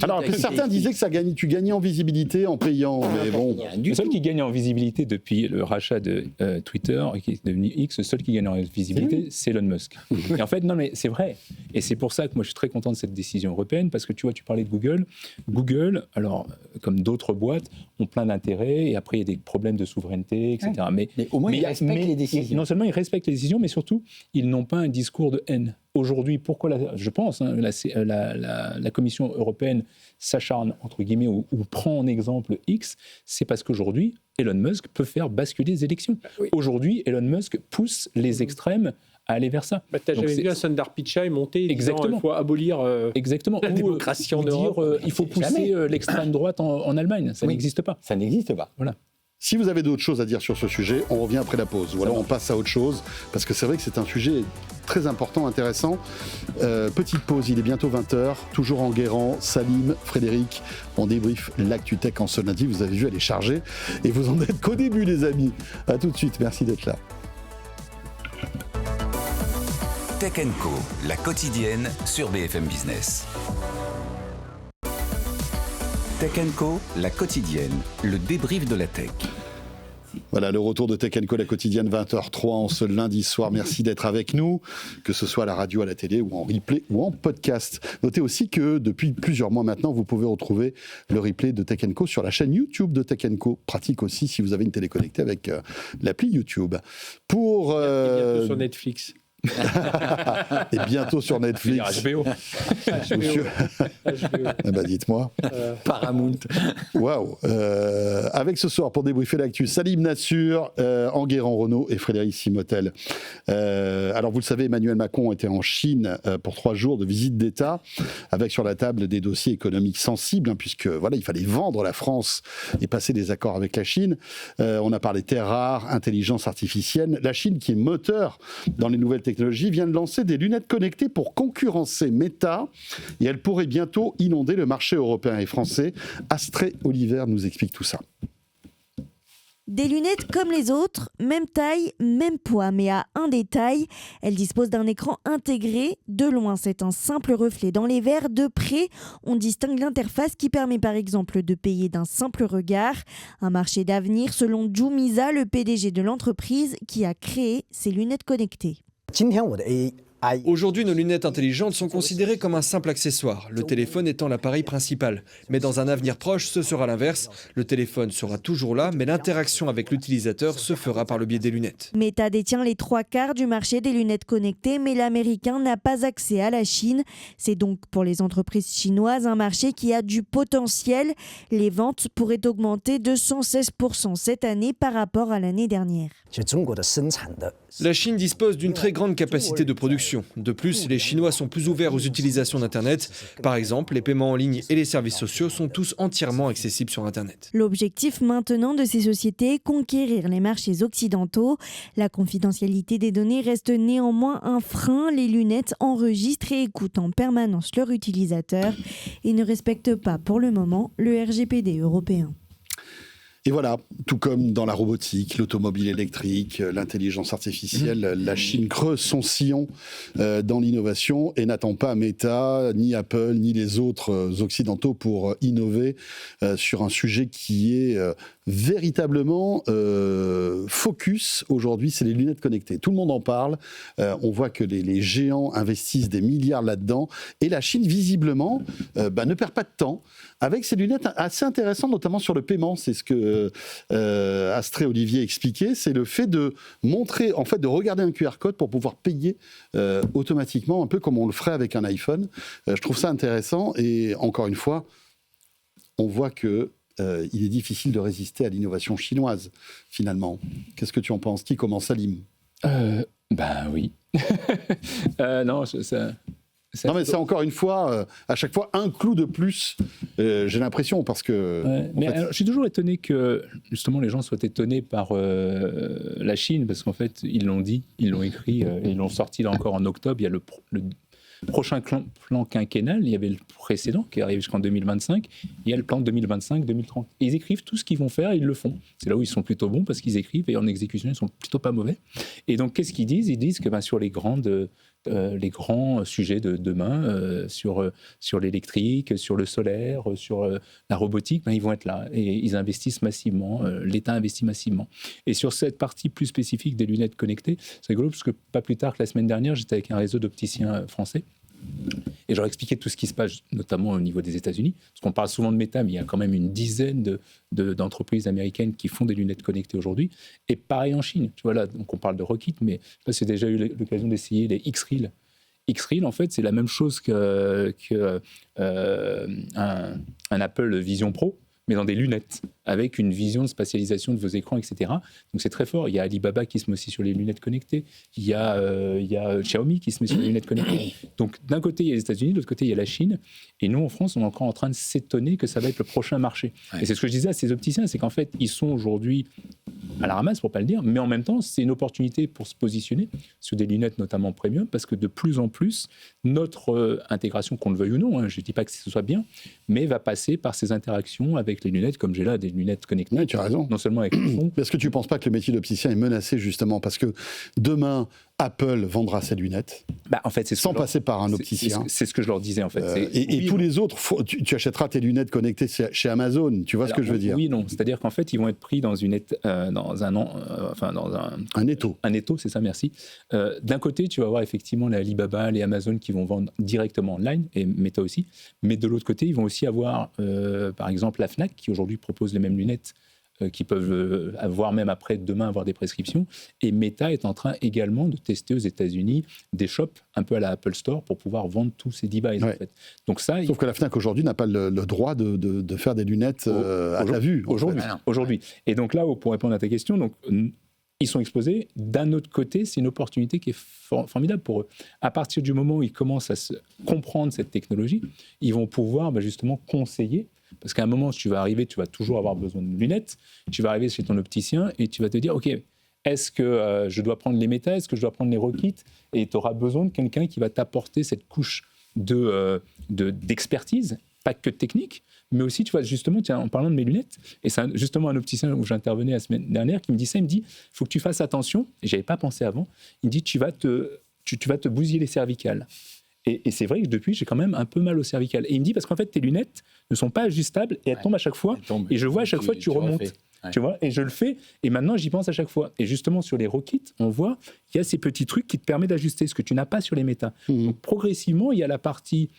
Speaker 2: alors que certains disaient que tu gagnais en visibilité en payant, mais bon.
Speaker 3: Le seul qui gagne en visibilité depuis le rachat de Twitter, qui est devenu X, le seul qui gagne en visibilité, c'est Elon Musk. Et en fait, non, mais c'est vrai. Et c'est pour ça que moi, je suis très content de cette décision européenne, parce que tu vois, tu parlais de Google. Google, alors, comme d'autres boîtes, ont plein d'intérêts, et après, il y a des problèmes de souveraineté, etc.
Speaker 4: Mais au moins, ils respectent les décisions.
Speaker 3: Non seulement ils respectent les décisions, mais surtout, ils n'ont pas un discours de haine. Aujourd'hui, pourquoi je pense, la Commission européenne s'acharne, entre guillemets, ou prend en exemple X, c'est parce qu'aujourd'hui, Elon Musk peut faire basculer les élections. Oui. Aujourd'hui, Elon Musk pousse les extrêmes à aller vers ça.
Speaker 5: J'avais vu un Sundar Pichai monter disant qu'il faut abolir la démocratie en Europe.
Speaker 3: Il faut pousser l'extrême droite en Allemagne. Ça n'existe pas.
Speaker 4: Ça n'existe pas.
Speaker 3: Voilà.
Speaker 2: Si vous avez d'autres choses à dire sur ce sujet, on revient après la pause. Ou alors on passe à autre chose, parce que c'est vrai que c'est un sujet très important, intéressant. Petite pause, il est bientôt 20h, toujours en Guérand, Salim, Frédéric, on débriefe l'actu tech en ce lundi. Vous avez vu, elle est chargée. Et vous en êtes qu'au début, les amis. À tout de suite, merci d'être là.
Speaker 1: Tech & Co, la quotidienne sur BFM Business. Tech & Co, la quotidienne, le débrief de la tech.
Speaker 2: Voilà, le retour de Tech & Co, la quotidienne, 20h03 en ce lundi soir. Merci d'être avec nous, que ce soit à la radio, à la télé, ou en replay, ou en podcast. Notez aussi que depuis plusieurs mois maintenant, vous pouvez retrouver le replay de Tech & Co sur la chaîne YouTube de Tech & Co. Pratique aussi si vous avez une télé connectée avec l'appli YouTube.
Speaker 5: Bientôt sur Netflix.
Speaker 2: Et bientôt sur Netflix.
Speaker 3: HBO.
Speaker 2: Monsieur. Ah bah dites-moi.
Speaker 4: Paramount.
Speaker 2: Waouh. Avec ce soir, pour débriefer l'actu, Salim Nassur, Enguerrand Renault et Frédéric Simotel. Alors vous le savez, Emmanuel Macron était en Chine pour 3 jours de visite d'État, avec sur la table des dossiers économiques sensibles, puisque voilà, il fallait vendre la France et passer des accords avec la Chine. On a parlé terres rares, intelligence artificielle. La Chine, qui est moteur dans les nouvelles technologies, vient de lancer des lunettes connectées pour concurrencer Meta, et elle pourrait bientôt inonder le marché européen et français. Astrée Oliver nous explique tout ça.
Speaker 8: Des lunettes comme les autres, même taille, même poids, mais à un détail, elles disposent d'un écran intégré. De loin, c'est un simple reflet dans les verres. De près, on distingue l'interface qui permet par exemple de payer d'un simple regard. Un marché d'avenir selon Zhu Miza, le PDG de l'entreprise qui a créé ces lunettes connectées.
Speaker 9: Aujourd'hui, nos lunettes intelligentes sont considérées comme un simple accessoire, le téléphone étant l'appareil principal. Mais dans un avenir proche, ce sera l'inverse. Le téléphone sera toujours là, mais l'interaction avec l'utilisateur se fera par le biais des lunettes.
Speaker 8: Meta détient les 3/4 du marché des lunettes connectées, mais l'américain n'a pas accès à la Chine. C'est donc pour les entreprises chinoises un marché qui a du potentiel. Les ventes pourraient augmenter de 116% cette année par rapport à l'année dernière.
Speaker 9: La Chine dispose d'une très grande capacité de production. De plus, les Chinois sont plus ouverts aux utilisations d'Internet. Par exemple, les paiements en ligne et les services sociaux sont tous entièrement accessibles sur Internet.
Speaker 8: L'objectif maintenant de ces sociétés est conquérir les marchés occidentaux. La confidentialité des données reste néanmoins un frein. Les lunettes enregistrent et écoutent en permanence leurs utilisateurs et ne respectent pas pour le moment le RGPD européen.
Speaker 2: Et voilà, tout comme dans la robotique, l'automobile électrique, l'intelligence artificielle, la Chine creuse son sillon dans l'innovation et n'attend pas Meta, ni Apple, ni les autres occidentaux pour innover sur un sujet qui est véritablement focus aujourd'hui, c'est les lunettes connectées. Tout le monde en parle, on voit que les géants investissent des milliards là-dedans et la Chine, visiblement, ne perd pas de temps avec ces lunettes assez intéressantes, notamment sur le paiement. C'est ce que Astrée Olivier expliquait, c'est le fait de montrer, en fait, de regarder un QR code pour pouvoir payer automatiquement, un peu comme on le ferait avec un iPhone. Je trouve ça intéressant et encore une fois, on voit que il est difficile de résister à l'innovation chinoise, finalement. Qu'est-ce que tu en penses? Qui commence? Salim?
Speaker 3: Oui. Non,
Speaker 2: non, mais c'est encore une fois, à chaque fois, un clou de plus, j'ai l'impression, parce que...
Speaker 3: Ouais, mais alors, je suis toujours étonné que, justement, les gens soient étonnés par la Chine, parce qu'en fait, ils l'ont dit, ils l'ont écrit, ils l'ont sorti là encore en octobre. Il y a le prochain plan quinquennal, il y avait le précédent qui arrive jusqu'en 2025, il y a le plan 2025-2030. Et ils écrivent tout ce qu'ils vont faire et ils le font. C'est là où ils sont plutôt bons parce qu'ils écrivent et en exécution, ils sont plutôt pas mauvais. Et donc, qu'est-ce qu'ils disent? Ils disent que sur les grands sujets de demain, sur l'électrique, sur le solaire, sur la robotique, ils vont être là. Et ils investissent massivement, l'État investit massivement. Et sur cette partie plus spécifique des lunettes connectées, c'est rigolo parce que pas plus tard que la semaine dernière, j'étais avec un réseau d'opticiens français. Et je leur expliquais tout ce qui se passe, notamment au niveau des États-Unis. Parce qu'on parle souvent de Meta, mais il y a quand même une dizaine d'entreprises américaines qui font des lunettes connectées aujourd'hui. Et pareil en Chine. Tu vois là, donc on parle de Rockit, mais je ne sais pas si tu as déjà eu l'occasion d'essayer les X-Reel. X-Reel, en fait, c'est la même chose qu'un Apple Vision Pro, mais dans des lunettes, avec une vision de spatialisation de vos écrans, etc. Donc c'est très fort. Il y a Alibaba qui se met aussi sur les lunettes connectées. Il y a Xiaomi qui se met sur les lunettes connectées. Donc d'un côté, il y a les États-Unis, de l'autre côté, il y a la Chine. Et nous, en France, on est encore en train de s'étonner que ça va être le prochain marché. Ouais. Et c'est ce que je disais à ces opticiens, c'est qu'en fait, ils sont aujourd'hui à la ramasse, pour ne pas le dire, mais en même temps, c'est une opportunité pour se positionner sur des lunettes notamment premium, parce que de plus en plus, notre intégration, qu'on le veuille ou non, je ne dis pas que ce soit bien, mais va passer par ces interactions avec les lunettes, comme j'ai là des lunettes connectées.
Speaker 2: Oui, tu as raison.
Speaker 3: Non seulement avec le son.
Speaker 2: Est-ce que tu ne penses pas que le métier d'opticien est menacé justement parce que demain, Apple vendra ses lunettes
Speaker 3: en fait, c'est
Speaker 2: sans passer par un opticien.
Speaker 3: C'est ce que je leur disais en fait.
Speaker 2: Et tous les autres, tu achèteras tes lunettes connectées chez Amazon, tu vois ce que je veux dire?
Speaker 3: Oui, non. C'est-à-dire qu'en fait, ils vont être pris dans un étau. Un étau, c'est ça, merci. D'un côté, tu vas avoir effectivement les Alibaba, les Amazon qui vont vendre directement online, et Meta aussi. Mais de l'autre côté, ils vont aussi avoir, par exemple, la Fnac qui aujourd'hui propose les mêmes lunettes qui peuvent avoir même après demain avoir des prescriptions. Et Meta est en train également de tester aux États-Unis des shops un peu à la Apple Store pour pouvoir vendre tous ces devices.
Speaker 2: Ouais.
Speaker 3: En fait. Donc ça,
Speaker 2: Sauf que la Fnac aujourd'hui n'a pas le droit de faire des lunettes à la vue.
Speaker 3: Aujourd'hui. Et donc là, pour répondre à ta question, donc, ils sont exposés. D'un autre côté, c'est une opportunité qui est formidable pour eux. À partir du moment où ils commencent à comprendre cette technologie, ils vont pouvoir justement conseiller. Parce qu'à un moment, tu vas arriver, tu vas toujours avoir besoin de lunettes. Tu vas arriver chez ton opticien et tu vas te dire, OK, est-ce que je dois prendre les Meta, est-ce que je dois prendre les Rockit? Et tu auras besoin de quelqu'un qui va t'apporter cette couche d'expertise, pas que technique, mais aussi, tu vois, justement, tiens, en parlant de mes lunettes, et c'est justement un opticien où j'intervenais la semaine dernière qui me dit ça, il me dit, il faut que tu fasses attention, et je n'avais pas pensé avant, il me dit, tu vas te bousiller les cervicales. Et c'est vrai que depuis, j'ai quand même un peu mal aux cervicales. Et il me dit, parce qu'en fait, tes lunettes ne sont pas ajustables et elles tombent à chaque fois. Et je vois à chaque fois que tu remontes. Ouais. Tu vois, et je le fais, et maintenant j'y pense à chaque fois. Et justement, sur les Rockit, on voit qu'il y a ces petits trucs qui te permettent d'ajuster, ce que tu n'as pas sur les Meta. Donc progressivement, il y a la partie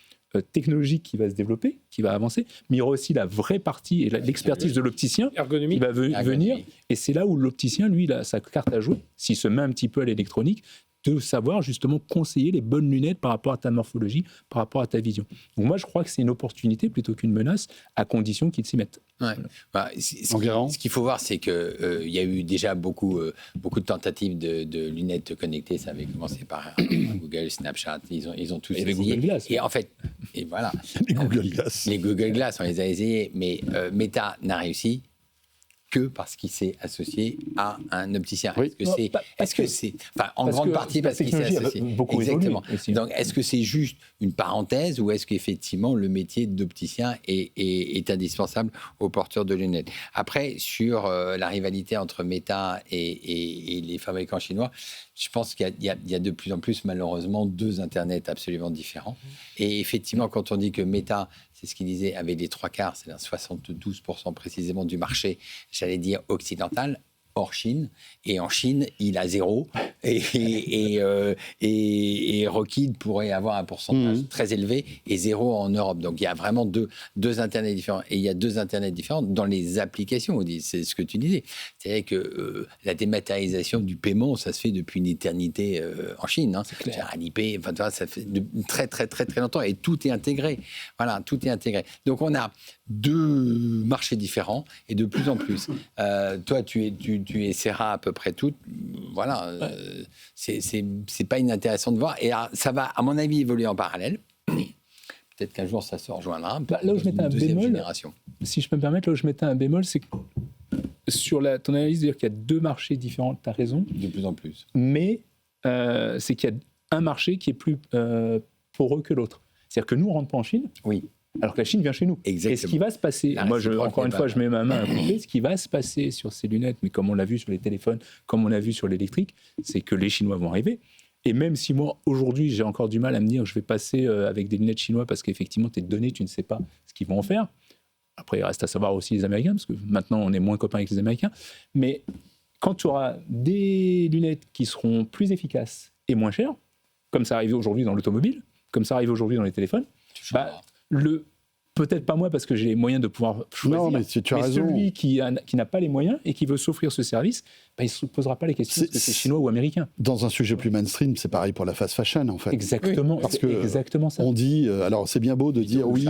Speaker 3: technologique qui va se développer, qui va avancer, mais il y aura aussi la vraie partie et l'expertise de l'opticien qui va venir. Et c'est là où l'opticien, lui, il a sa carte à jouer, s'il se met un petit peu à l'électronique, de savoir justement conseiller les bonnes lunettes par rapport à ta morphologie, par rapport à ta vision. Donc moi, je crois que c'est une opportunité plutôt qu'une menace, à condition qu'ils s'y mettent.
Speaker 4: Ouais. Bah, ce qu'il faut voir, c'est qu'il y a eu déjà beaucoup de tentatives de lunettes connectées. Ça avait commencé par Google, Snapchat. Ils ont tous essayé.
Speaker 3: Google Glass.
Speaker 4: Et en fait, et voilà.
Speaker 2: Les Google Glass.
Speaker 4: Les Google Glass, on les a essayés. Mais Meta n'a réussi que parce qu'il s'est associé à un opticien.
Speaker 3: Oui.
Speaker 4: En grande partie parce qu'il s'est associé.
Speaker 3: Beaucoup
Speaker 4: exactement.
Speaker 3: Aussi.
Speaker 4: Donc, est-ce que c'est juste une parenthèse ou est-ce qu'effectivement le métier d'opticien est indispensable aux porteurs de lunettes? Après, sur la rivalité entre Meta et les fabricants chinois, je pense qu'il y a de plus en plus, malheureusement, deux Internets absolument différents. Et effectivement, quand on dit que Meta, c'est ce qu'il disait, avait les 3/4, c'est-à-dire 72% précisément du marché, j'allais dire occidental, hors Chine. Et en Chine, il a 0. Et Rockit pourrait avoir un pourcentage très élevé et 0 en Europe. Donc, il y a vraiment deux Internets différents. Et il y a deux Internets différents dans les applications. C'est ce que tu disais. C'est-à-dire que la dématérialisation du paiement, ça se fait depuis une éternité en Chine. Hein. C'est clair. Alipay, ça fait très, très, très, très longtemps. Et tout est intégré. Voilà, tout est intégré. Donc, on a deux marchés différents et de plus en plus. Toi, tu essaieras à peu près toutes. Voilà, c'est pas inintéressant de voir. Et ça va, à mon avis, évoluer en parallèle. Peut-être qu'un jour, ça se rejoindra.
Speaker 3: Là où je mettais un bémol,
Speaker 4: génération.
Speaker 3: Si je peux me permettre, là où je mettais un bémol, c'est que sur ton analyse de dire qu'il y a deux marchés différents, tu as raison.
Speaker 4: De plus en plus.
Speaker 3: Mais c'est qu'il y a un marché qui est plus poreux que l'autre. C'est-à-dire que nous, on ne rentre pas en Chine.
Speaker 4: Oui.
Speaker 3: Alors que la Chine vient chez nous.
Speaker 4: Exactement.
Speaker 3: Et ce qui va se passer, encore une fois, je mets ma main à couper, ce qui va se passer sur ces lunettes, mais comme on l'a vu sur les téléphones, comme on l'a vu sur l'électrique, c'est que les Chinois vont arriver. Et même si moi, aujourd'hui, j'ai encore du mal à me dire que je vais passer avec des lunettes chinoises parce qu'effectivement, tes données, tu ne sais pas ce qu'ils vont en faire. Après, il reste à savoir aussi les Américains, parce que maintenant, on est moins copains avec les Américains. Mais quand tu auras des lunettes qui seront plus efficaces et moins chères, comme ça arrive aujourd'hui dans l'automobile, comme ça arrive aujourd'hui dans les téléphones, peut-être pas moi parce que j'ai les moyens de pouvoir choisir,
Speaker 2: non, mais tu as raison.
Speaker 3: Celui qui n'a pas les moyens et qui veut s'offrir ce service, il ne se posera pas les questions est-ce que c'est chinois ou américain.
Speaker 2: Dans un sujet plus mainstream, c'est pareil pour la fast fashion en fait.
Speaker 3: Exactement,
Speaker 2: parce que
Speaker 3: exactement ça.
Speaker 2: On dit, alors c'est bien beau de dire oui,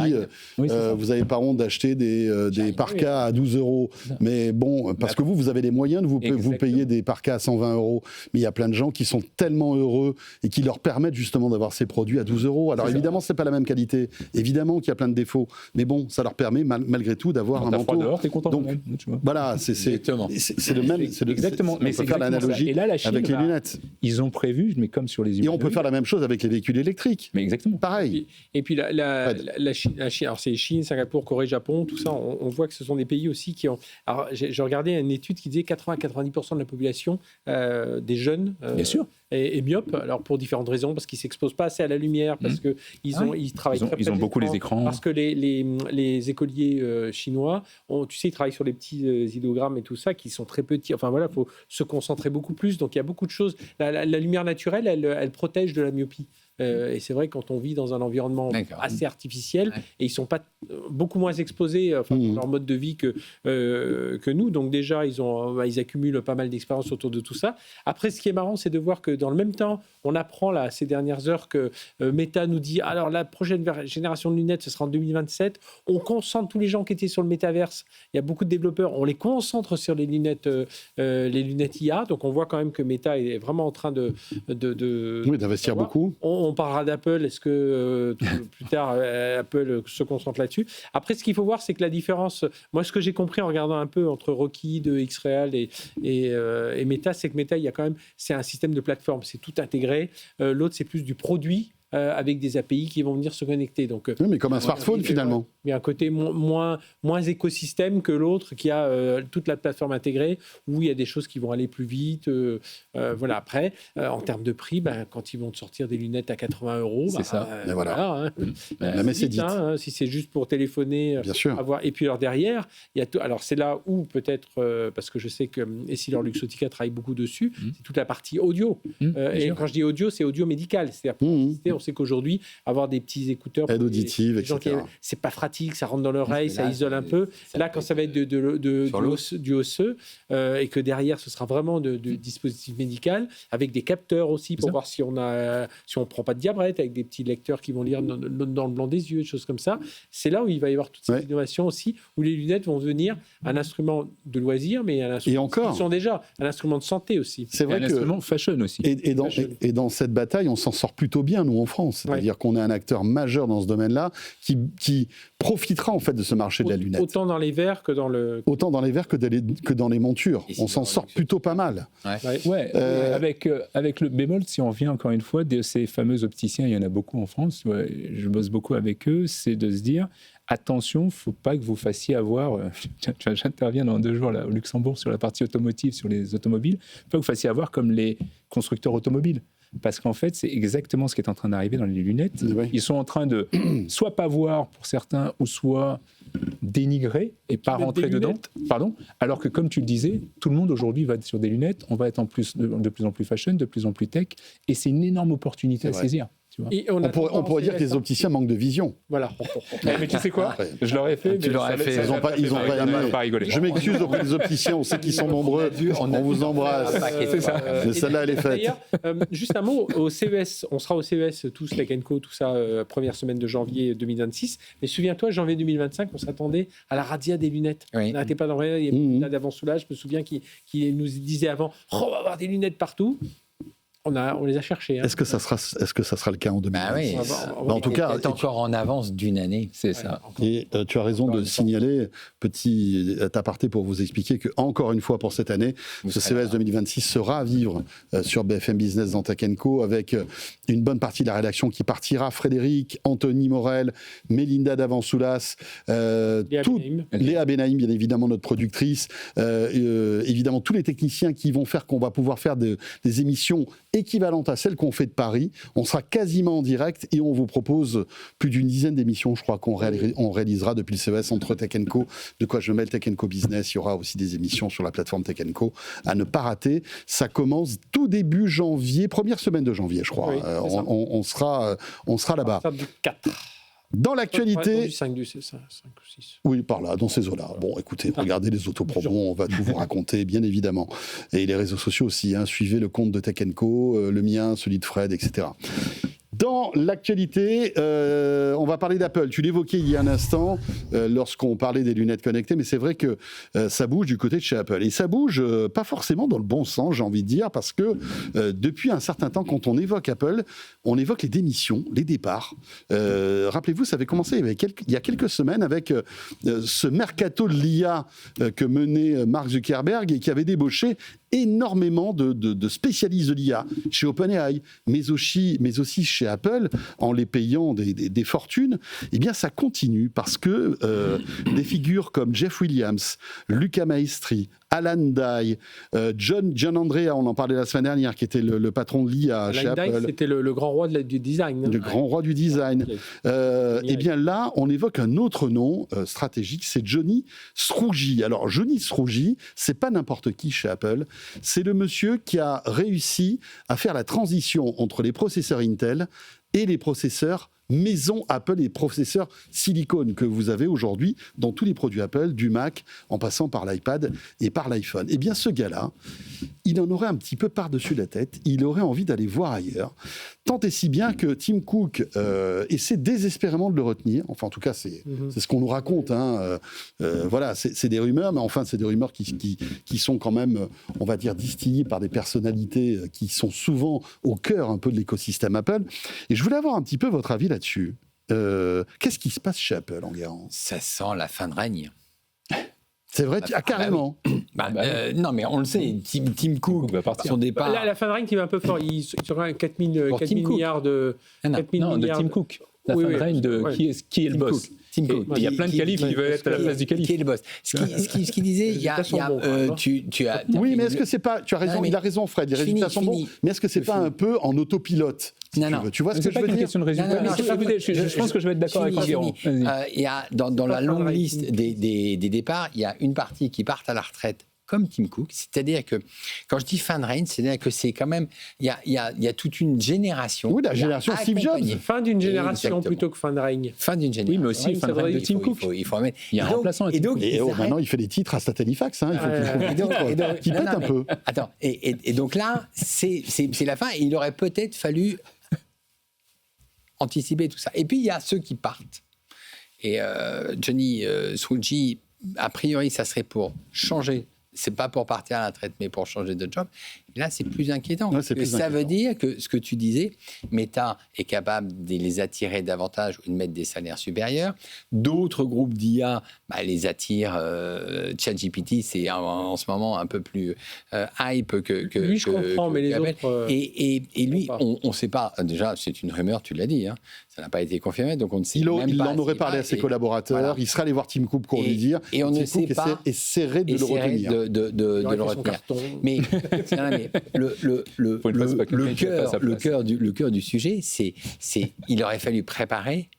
Speaker 2: vous n'avez pas honte d'acheter des parkas à 12 €, mais bon, parce que vous avez les moyens de vous payer des parkas à 120 €, mais il y a plein de gens qui sont tellement heureux et qui leur permettent justement d'avoir ces produits à 12 €. Alors évidemment, c'est pas la même qualité, évidemment qu'il y a plein de défauts, mais bon, ça leur permet malgré tout d'avoir un manteau.
Speaker 3: Dehors, t'es content.
Speaker 2: Donc
Speaker 3: même, tu vois.
Speaker 2: voilà, c'est le même.
Speaker 3: Exactement.
Speaker 2: Mais c'est faire l'analogie avec les lunettes.
Speaker 3: Ils ont prévu, mais comme sur les
Speaker 2: Et on peut faire la même chose avec les véhicules électriques.
Speaker 3: Mais exactement.
Speaker 2: Pareil.
Speaker 5: Et puis la Chine, alors c'est Chine, Singapour, Corée, Japon, tout ça, on voit que ce sont des pays aussi qui ont... Alors j'ai regardé une étude qui disait 80-90% de la population, des jeunes,
Speaker 3: bien sûr,
Speaker 5: est myope, alors pour différentes raisons, parce qu'ils ne s'exposent pas assez à la lumière, parce qu'ils travaillent très près
Speaker 3: ils ont beaucoup les écrans.
Speaker 5: Parce que les écoliers chinois, tu sais, ils travaillent sur les petits idéogrammes et tout ça, qui sont très petits. Enfin voilà, il faut se concentrer beaucoup plus. Donc il y a beaucoup de choses. La lumière naturelle, elle protège de la myopie. Et c'est vrai, quand on vit dans un environnement assez artificiel, et ils sont pas beaucoup moins exposés dans leur mode de vie que nous. Donc déjà, ils accumulent pas mal d'expérience autour de tout ça. Après, ce qui est marrant, c'est de voir que dans le même temps, on apprend là, ces dernières heures que Meta nous dit, alors la prochaine génération de lunettes, ce sera en 2027. On concentre tous les gens qui étaient sur le métaverse. Il y a beaucoup de développeurs. On les concentre sur les lunettes IA. Donc on voit quand même que Meta est vraiment en train
Speaker 2: d'investir beaucoup.
Speaker 5: On parlera d'Apple. Est-ce que plus tard, Apple se concentre là-dessus? Après, ce qu'il faut voir, c'est que la différence, moi, ce que j'ai compris en regardant un peu entre Rocky de X-Real et Meta, c'est que Meta, c'est un système de plateforme, c'est tout intégré. L'autre, c'est plus du produit. Avec des API qui vont venir se connecter. Donc,
Speaker 2: oui, mais comme un smartphone, finalement.
Speaker 5: Il y a un côté moins écosystème que l'autre qui a toute la plateforme intégrée, où il y a des choses qui vont aller plus vite. Voilà. Après, en termes de prix, quand ils vont te sortir des lunettes à 80 €,
Speaker 2: c'est ça.
Speaker 5: Voilà.
Speaker 2: La messe est dite.
Speaker 5: Si c'est juste pour téléphoner,
Speaker 2: bien sûr.
Speaker 5: Et puis alors derrière, il y a alors c'est là où peut-être, parce que je sais que EssilorLuxottica travaille beaucoup dessus, c'est toute la partie audio. Et quand je dis audio, c'est audio médical. C'est-à-dire, on sait qu'aujourd'hui, avoir des petits écouteurs,
Speaker 2: aide auditive, etc.
Speaker 5: C'est pas pratique, ça rentre dans l'oreille, ça isole un peu. Là, quand ça va être du osseux, et que derrière, ce sera vraiment de dispositif médical, avec des capteurs aussi pour voir si on prend pas de diabète, avec des petits lecteurs qui vont lire dans le blanc des yeux, des choses comme ça. C'est là où il va y avoir toutes ces innovations aussi, où les lunettes vont devenir un instrument de loisir, mais un instrument qui sont déjà un instrument de santé aussi.
Speaker 2: C'est vrai
Speaker 3: un instrument fashion aussi.
Speaker 2: Et dans cette bataille, on s'en sort plutôt bien, nous, en France. C'est-à-dire qu'on est un acteur majeur dans ce domaine-là qui profitera en fait de ce marché de la lunette.
Speaker 5: Autant dans les verres que dans le...
Speaker 2: Autant dans les verres que dans les montures. On s'en sort plutôt pas mal.
Speaker 3: Avec le bémol, si on revient encore une fois, de ces fameux opticiens, il y en a beaucoup en France, je bosse beaucoup avec eux, c'est de se dire... Attention, il ne faut pas que vous fassiez avoir... J'interviens dans 2 jours là, au Luxembourg sur la partie automotive, sur les automobiles. Il ne faut pas que vous fassiez avoir comme les constructeurs automobiles. Parce qu'en fait, c'est exactement ce qui est en train d'arriver dans les lunettes.
Speaker 2: Oui.
Speaker 3: Ils sont en train de soit pas voir pour certains, ou soit dénigrer et pas rentrer dedans. Pardon. Alors que, comme tu le disais, tout le monde aujourd'hui va sur des lunettes. On va être de plus en plus fashion, de plus en plus tech. Et c'est une énorme opportunité à saisir.
Speaker 2: On pourrait dire que les opticiens manquent de vision.
Speaker 5: Voilà.
Speaker 3: Mais tu sais quoi ? Je l'aurais fait.
Speaker 4: Tu l'aurais fait.
Speaker 2: Ils n'ont pas aimé. Je m'excuse auprès des opticiens. On sait qu'ils sont nombreux. On vous embrasse.
Speaker 3: C'est ça.
Speaker 2: Mais celle-là, elle est faite.
Speaker 5: D'ailleurs, juste un mot. Au CES, on sera au CES tous, Tech & Co, tout ça, première semaine de janvier 2026. Mais souviens-toi, janvier 2025, on s'attendait à la razzia des lunettes. On n'arrêtait pas d'envoyer. Il y avait une d'avant-soulage. Je me souviens qui nous disait avant, on va avoir des lunettes partout. On les a cherchés. Est-ce que ça sera
Speaker 2: le cas en 2026
Speaker 4: En tout cas, est encore en avance d'une année, c'est ça.
Speaker 2: Et tu as raison de signaler, petit aparté pour vous expliquer que encore une fois pour cette année, ce CES 2026 sera à vivre sur BFM Business dans Tech & Co avec une bonne partie de la rédaction qui partira. Frédéric, Anthony Morel, Mélinda Davansoulas, Léa Benaïm, bien évidemment notre productrice, évidemment tous les techniciens qui vont faire qu'on va pouvoir faire des émissions équivalente à celle qu'on fait de Paris. On sera quasiment en direct et on vous propose plus d'une dizaine d'émissions, je crois, qu'on réalisera depuis le CES entre Tech & Co. De quoi je mêle Tech & Co Business. Il y aura aussi des émissions sur la plateforme Tech & Co. à ne pas rater. Ça commence tout début janvier, première semaine de janvier, je crois. Oui, on sera là-bas.
Speaker 5: Ça du 4.
Speaker 2: Dans l'actualité...
Speaker 5: Du 5 ou 6.
Speaker 2: Oui, par là, dans ces eaux-là. Bon, écoutez, regardez les autopromos, on va tout vous raconter, bien évidemment. Et les réseaux sociaux aussi, suivez le compte de Tech & Co, le mien, celui de Fred, etc. Dans l'actualité, on va parler d'Apple. Tu l'évoquais il y a un instant lorsqu'on parlait des lunettes connectées, mais c'est vrai que ça bouge du côté de chez Apple. Et ça bouge pas forcément dans le bon sens, j'ai envie de dire, parce que depuis un certain temps, quand on évoque Apple, on évoque les démissions, les départs. Rappelez-vous, ça avait commencé il y a quelques semaines avec ce mercato de l'IA que menait Mark Zuckerberg et qui avait débauché énormément de spécialistes de l'IA chez OpenAI, mais aussi chez Apple, en les payant des fortunes. Eh bien, ça continue parce que des figures comme Jeff Williams, Luca Maestri, Alan Dye, John Andrea, on en parlait la semaine dernière, qui était le patron de l'IA chez Apple.
Speaker 5: Alan Dye, c'était le grand roi du design.
Speaker 2: Le grand roi du design. Eh bien là, on évoque un autre nom stratégique, c'est Johnny Srouji. Alors, Johnny Srouji, c'est pas n'importe qui chez Apple, c'est le monsieur qui a réussi à faire la transition entre les processeurs Intel et les processeurs maison Apple et les processeurs silicone que vous avez aujourd'hui dans tous les produits Apple, du Mac en passant par l'iPad et par l'iPhone. Eh bien, ce gars-là, il en aurait un petit peu par-dessus la tête, il aurait envie d'aller voir ailleurs, tant et si bien que Tim Cook essaie désespérément de le retenir. Enfin, en tout cas, c'est ce qu'on nous raconte. Voilà, c'est des rumeurs, mais enfin, c'est des rumeurs qui sont quand même, on va dire, distillées par des personnalités qui sont souvent au cœur un peu de l'écosystème Apple. Et je voulais avoir un petit peu votre avis là-dessus. Qu'est-ce qui se passe chez Apple, Enguerrand ?
Speaker 4: Ça sent la fin de règne.
Speaker 2: C'est vrai, carrément.
Speaker 4: Non, mais on le sait, Tim Cook
Speaker 3: va partir.
Speaker 4: Son départ.
Speaker 5: La fin de règne qui va un peu fort. Il sera 4 000 milliards de.
Speaker 3: Non, de Tim Cook. La fin de règne de qui est le boss.
Speaker 4: Tim Cook.
Speaker 3: Il y a plein de qualifs qui veulent être à la place du qualif.
Speaker 4: Qui est le boss. Ce qu'il disait, il y a tu as.
Speaker 2: Oui, mais est-ce que c'est pas. Tu as raison, il a raison, Fred. Les résultats sont bons. Mais est-ce que c'est pas un peu en autopilote ?
Speaker 4: Non.
Speaker 2: Tu vois ce que je veux dire ?
Speaker 3: C'est pas une question de résultat. Je pense que je vais être d'accord avec Enguerrand.
Speaker 4: Il y a dans la longue liste des départs, il y a une partie qui part à la retraite comme Tim Cook, c'est-à-dire que quand je dis fin de règne, c'est-à-dire que c'est quand même il y a toute une génération.
Speaker 2: Oui, la génération Steve Jobs.
Speaker 5: Fin d'une génération plutôt que fin de règne.
Speaker 4: Fin d'une génération.
Speaker 3: Oui, mais aussi fin de règne de Tim Cook.
Speaker 4: Il faut remettre.
Speaker 3: Il y a un remplaçant.
Speaker 4: Et donc
Speaker 2: maintenant, il fait des titres à Statalifax. Il faut qu'il pète un peu.
Speaker 4: Attends. Et donc là, c'est la fin. Et il aurait peut-être fallu anticiper tout ça. Et puis il y a ceux qui partent. Et Johnny Srouji, a priori, ça serait pour changer. C'est pas pour partir à la retraite, mais pour changer de job. Et là, c'est plus inquiétant. Ouais, ça veut dire que ce que tu disais, Meta est capable de les attirer davantage ou de mettre des salaires supérieurs. D'autres groupes d'IA les attirent. ChatGPT, c'est en ce moment un peu plus hype que
Speaker 5: lui, je comprends, mais les autres.
Speaker 4: Et lui, on ne sait pas. Déjà, c'est une rumeur, tu l'as dit. Ça n'a pas été confirmé, donc on ne sait
Speaker 2: même
Speaker 4: pas.
Speaker 2: Il en aurait parlé à ses collaborateurs. Voilà. Il serait allé voir Tim Cook pour lui dire.
Speaker 4: Et on ne sait pas.
Speaker 2: Essaierait de le retenir.
Speaker 4: De le retenir. Mais le cœur du sujet, c'est il aurait fallu préparer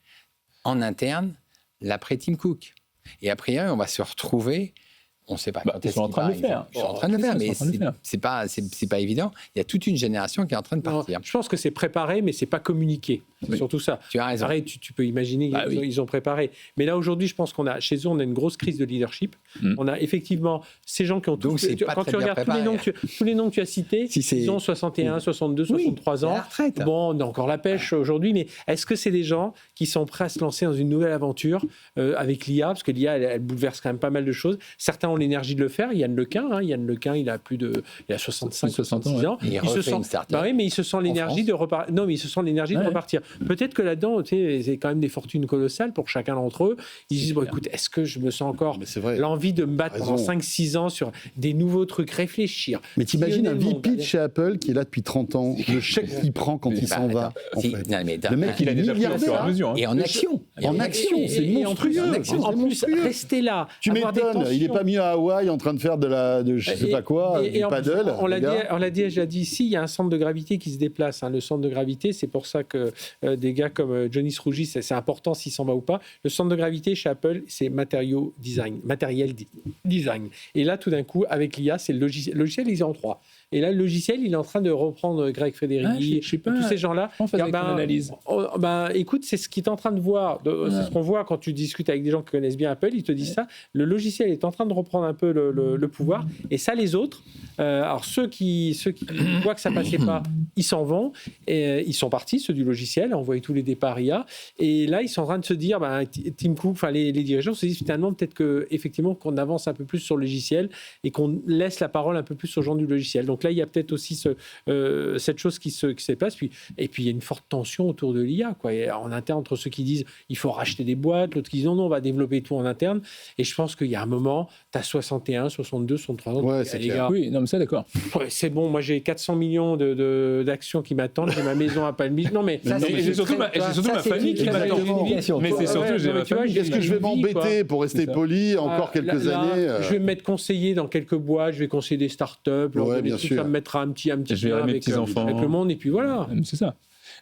Speaker 4: en interne l'après Tim Cook. Et a priori, on va se retrouver. On ne sait pas quand
Speaker 3: ils sont en train de le faire.
Speaker 4: Ils sont en train de le faire, mais c'est pas évident. Il y a toute une génération qui est en train de partir.
Speaker 5: Non, je pense que c'est préparé, mais c'est pas communiqué. C'est surtout ça.
Speaker 4: Tu as raison.
Speaker 5: Pareil, tu peux imaginer qu'ils ont préparé. Mais là aujourd'hui, je pense qu'on a chez eux, on a une grosse crise de leadership. On a effectivement ces gens qui ont
Speaker 4: donc
Speaker 5: tous. Quand tu regardes tous les noms que tu as cités, ils ont 61, 62, 63 ans. Bon, on a encore la pêche aujourd'hui, mais est-ce que c'est des gens qui sont prêts à se lancer dans une nouvelle aventure avec l'IA, parce que l'IA, elle bouleverse quand même pas mal de choses. Certains ont l'énergie de le faire. Yann Lequin, il a 65, 66 ans.
Speaker 4: Il se sent
Speaker 5: mais il se sent l'énergie de repartir. Non, mais il se sent l'énergie de repartir. Peut-être que là-dedans, c'est quand même des fortunes colossales pour chacun d'entre eux. Ils disent, écoute, est-ce que je me sens encore l'envie de me battre pendant 5-6 ans sur des nouveaux trucs, réfléchir.
Speaker 2: Mais t'imagines un VP de chez Apple qui est là depuis 30 ans, le chèque qu'il prend quand il s'en va. Le mec, il est milliardaire.
Speaker 4: Et en action.
Speaker 2: En action, c'est monstrueux.
Speaker 5: En plus, rester là.
Speaker 2: Tu m'étonnes, il n'est pas mieux à Hawaï en train de faire de je sais pas quoi, du paddle.
Speaker 5: On l'a dit ici, il y a un centre de gravité qui se déplace. Le centre de gravité, c'est pour ça que des gars comme Johnny Srouji, c'est important s'il s'en va ou pas. Le centre de gravité chez Apple, c'est matériel design. Et là, tout d'un coup, avec l'IA, c'est le logiciel. Le logiciel, il est en 3. Et là, le logiciel, il est en train de reprendre Greg Federighi, tous ces gens-là. Écoute, c'est ce qu'il est en train de voir. C'est ce qu'on voit quand tu discutes avec des gens qui connaissent bien Apple. Ils te disent ça. Le logiciel est en train de reprendre un peu le pouvoir. Et ça, les autres, alors ceux qui voient que ça passait pas, ils s'en vont. Et ils sont partis, ceux du logiciel, à envoyer tous les départs IA. Et là, ils sont en train de se dire, Tim Cook, les dirigeants se disent finalement peut-être qu'effectivement qu'on avance un peu plus sur le logiciel et qu'on laisse la parole un peu plus aux gens du logiciel. Donc là, il y a peut-être aussi cette chose qui se passe. Et puis, il y a une forte tension autour de l'IA, en interne, entre ceux qui disent il faut racheter des boîtes, l'autre qui disent non, on va développer tout en interne. Et je pense qu'il y a un moment, tu as 61, 62, 63 ans.
Speaker 2: Ouais, c'est clair.
Speaker 3: Oui, non, mais ça, d'accord.
Speaker 5: Ouais, c'est bon, moi j'ai 400 millions d'actions qui m'attendent, j'ai ma maison à Palm Beach. Non, mais
Speaker 3: j'ai surtout ma famille qui m'attend. Mais c'est surtout, j'ai ma famille.
Speaker 2: Est-ce que je vais m'embêter pour rester poli encore quelques années
Speaker 5: Je vais me mettre conseiller dans quelques boîtes, je vais conseiller des startups, ça me mettra un petit
Speaker 3: lien avec
Speaker 5: le monde, et puis voilà.
Speaker 3: C'est ça.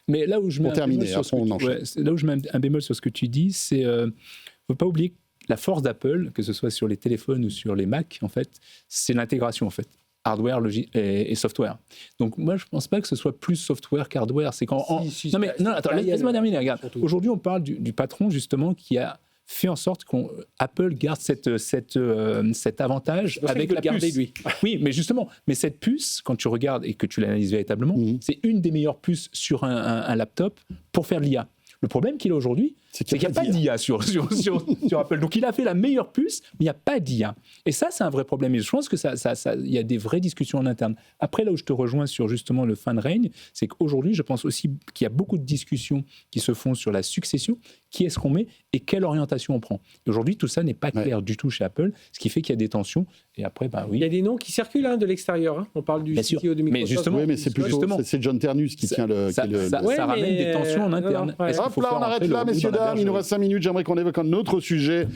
Speaker 3: Mais là où je mets un bémol sur ce que tu dis, c'est ne faut pas oublier que la force d'Apple, que ce soit sur les téléphones ou sur les Mac, en fait, c'est l'intégration, en fait. hardware et software. Donc moi, je ne pense pas que ce soit plus software qu'hardware. C'est quand... Attends, laisse-moi terminer. Regarde. Aujourd'hui, on parle du patron, justement, qui a fait en sorte qu'Apple garde cet avantage avec la puce. Lui. Oui, mais justement, cette puce, quand tu regardes et que tu l'analyses véritablement, c'est une des meilleures puces sur un laptop pour faire de l'IA. Le problème qu'il a aujourd'hui, c'est qu'il n'y a pas d'IA sur Apple. Donc, il a fait la meilleure puce, mais il n'y a pas d'IA. Et ça, c'est un vrai problème. Et je pense que il y a des vraies discussions en interne. Après, là où je te rejoins sur justement le fin de règne, c'est qu'aujourd'hui, je pense aussi qu'il y a beaucoup de discussions qui se font sur la succession. Qui est-ce qu'on met et quelle orientation on prend. Et aujourd'hui, tout ça n'est pas clair du tout chez Apple, ce qui fait qu'il y a des tensions. Et après, oui.
Speaker 5: Il y a des noms qui circulent de l'extérieur. On parle du CTO de Microsoft.
Speaker 2: Mais justement, c'est plutôt c'est John Ternus qui tient le...
Speaker 3: Ça ramène des tensions en interne.
Speaker 2: Hop là, on arrête là, messieurs, dames. Il nous reste 5 minutes. J'aimerais qu'on évoque un autre sujet.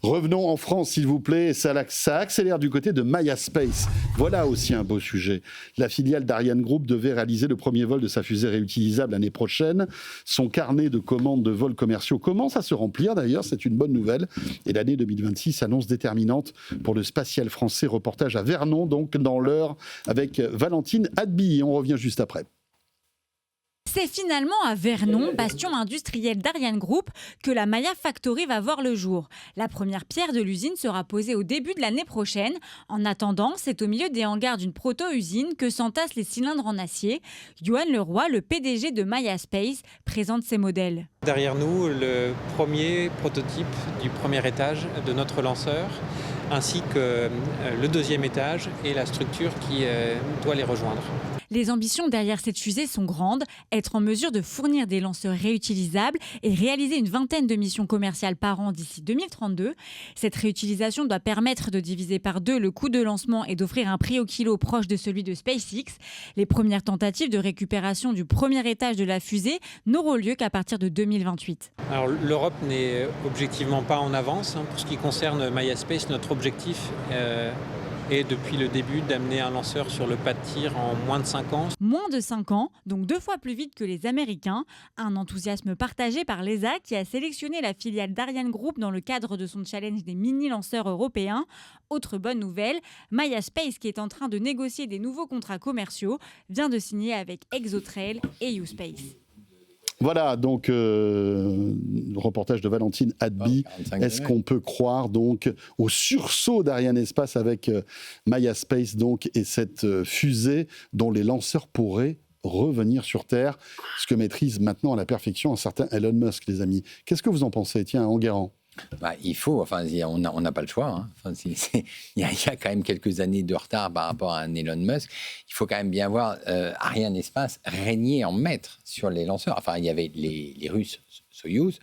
Speaker 2: Revenons en France, s'il vous plaît. Ça accélère du côté de MayaSpace. Voilà aussi un beau sujet. La filiale d'Ariane Group devait réaliser le premier vol de sa fusée réutilisable l'année prochaine. Son carnet de commandes de vols commerciaux commence à se remplir d'ailleurs, c'est une bonne nouvelle. Et l'année 2026 s'annonce déterminante pour le spatial français. Reportage à Vernon, donc dans l'heure, avec Valentine Hadby. On revient juste après.
Speaker 10: C'est finalement à Vernon, bastion industriel d'Ariane Group, que la Maya Factory va voir le jour. La première pierre de l'usine sera posée au début de l'année prochaine. En attendant, c'est au milieu des hangars d'une proto-usine que s'entassent les cylindres en acier. Yoann Leroy, le PDG de MayaSpace, présente ses modèles.
Speaker 11: Derrière nous, le premier prototype du premier étage de notre lanceur, ainsi que le deuxième étage et la structure qui doit les rejoindre.
Speaker 10: Les ambitions derrière cette fusée sont grandes, être en mesure de fournir des lanceurs réutilisables et réaliser une vingtaine de missions commerciales par an d'ici 2032. Cette réutilisation doit permettre de diviser par 2 le coût de lancement et d'offrir un prix au kilo proche de celui de SpaceX. Les premières tentatives de récupération du premier étage de la fusée n'auront lieu qu'à partir de 2028.
Speaker 11: Alors, l'Europe n'est objectivement pas en avance. Pour ce qui concerne MayaSpace, notre objectif est depuis le début d'amener un lanceur sur le pas de tir en moins de 5 ans.
Speaker 10: Moins de 5 ans, donc 2 fois plus vite que les Américains. Un enthousiasme partagé par l'ESA qui a sélectionné la filiale d'Ariane Group dans le cadre de son challenge des mini-lanceurs européens. Autre bonne nouvelle, MayaSpace, qui est en train de négocier des nouveaux contrats commerciaux, vient de signer avec Exotrail et U-Space.
Speaker 2: Voilà, donc, reportage de Valentine Hadby. Est-ce qu'on peut croire donc au sursaut d'Ariane Espace avec MayaSpace donc, et cette fusée dont les lanceurs pourraient revenir sur Terre, ce que maîtrise maintenant à la perfection un certain Elon Musk, les amis. Qu'est-ce que vous en pensez? Tiens, Enguerrand.
Speaker 4: Il faut, on n'a pas le choix. Il y a quand même quelques années de retard par rapport à un Elon Musk. Il faut quand même bien voir Ariane Espace régner en maître sur les lanceurs. Enfin, il y avait les Russes, Soyouz.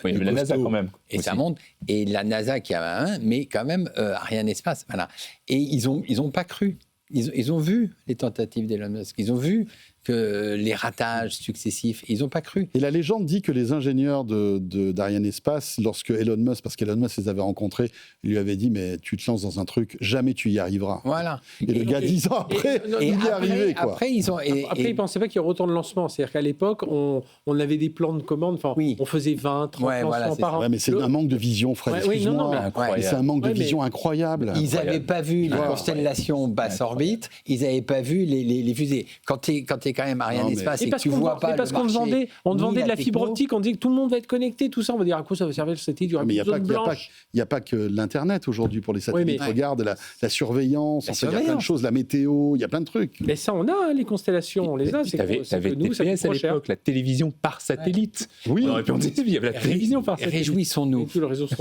Speaker 3: Oui, mais la NASA quand même.
Speaker 4: Et
Speaker 3: aussi.
Speaker 4: Ça monte. Et la NASA qui a un, mais quand même Ariane Espace. Voilà. Et ils ont pas cru. Ils ont vu les tentatives d'Elon Musk. Ils ont vu que les ratages successifs, ils n'ont pas cru.
Speaker 2: Et la légende dit que les ingénieurs d'Ariane Espace, lorsque Elon Musk, parce qu'Elon Musk les avait rencontrés, il lui avait dit, mais tu te lances dans un truc, jamais tu y arriveras.
Speaker 4: Voilà.
Speaker 2: Et le gars, 10 ans après, il y est arrivé. Quoi.
Speaker 5: Après, ils ne pensaient pas qu'il y aurait autant de lancements. C'est-à-dire qu'à l'époque, on avait des plans de commande, on faisait 20, 30 lancements par an.
Speaker 2: Ouais, mais c'est un manque de vision, Fred, excuse-moi. C'est un manque de vision incroyable.
Speaker 4: Ils n'avaient pas vu les constellations basse orbite, ils n'avaient pas vu les fusées. Quand tu es quand même Ariane Espace et que tu vois pas le marché,
Speaker 5: on vendait de la fibre optique, on disait que tout le monde va être connecté, tout ça, on va dire à quoi ça va servir le satellite, il y aura plus de zone blanche.
Speaker 2: Il n'y a pas que l'Internet aujourd'hui pour les satellites. Regarde la surveillance, il y a plein de choses, la météo, il y a plein de trucs.
Speaker 5: Mais ça, on a les constellations, on les a.
Speaker 3: T'avais TPS à l'époque, la télévision par satellite.
Speaker 2: Oui.
Speaker 3: Il y avait la télévision par satellite.
Speaker 4: Réjouissons-nous.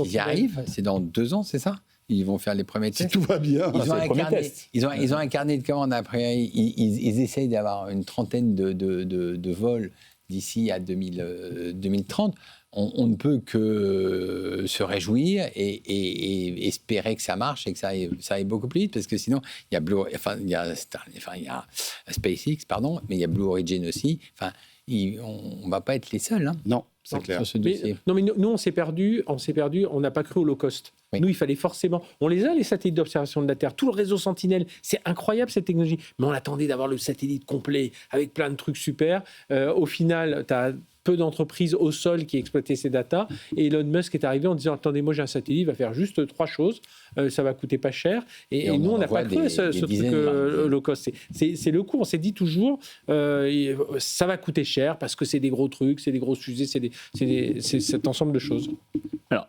Speaker 4: Ils y arrivent, c'est dans 2 ans, c'est ça? Ils vont faire les premiers tests.
Speaker 2: Si tout va bien.
Speaker 4: Ils ont un carnet de commandes. Après, ils essayent d'avoir une trentaine de vols d'ici à 2030. On ne peut que se réjouir et espérer que ça marche et que ça aille beaucoup plus vite, parce que sinon, il y a SpaceX, pardon, mais il y a Blue Origin aussi. Enfin, on ne va pas être les seuls.
Speaker 2: Non, c'est clair.
Speaker 4: Sur ce dossier.
Speaker 5: Mais nous, on s'est perdu, on n'a pas cru au low cost. Oui. Nous, il fallait forcément... On les a, les satellites d'observation de la Terre. Tout le réseau Sentinelle, c'est incroyable cette technologie. Mais on attendait d'avoir le satellite complet avec plein de trucs super. Au final, tu as peu d'entreprises au sol qui exploitaient ces datas. Et Elon Musk est arrivé en disant, attendez, moi j'ai un satellite, il va faire juste 3 choses, ça va coûter pas cher. Et nous, on n'a pas cru ce truc low cost. C'est le coup. On s'est dit toujours, ça va coûter cher parce que c'est des gros trucs, c'est des gros sujets, c'est cet ensemble de choses.
Speaker 3: Alors,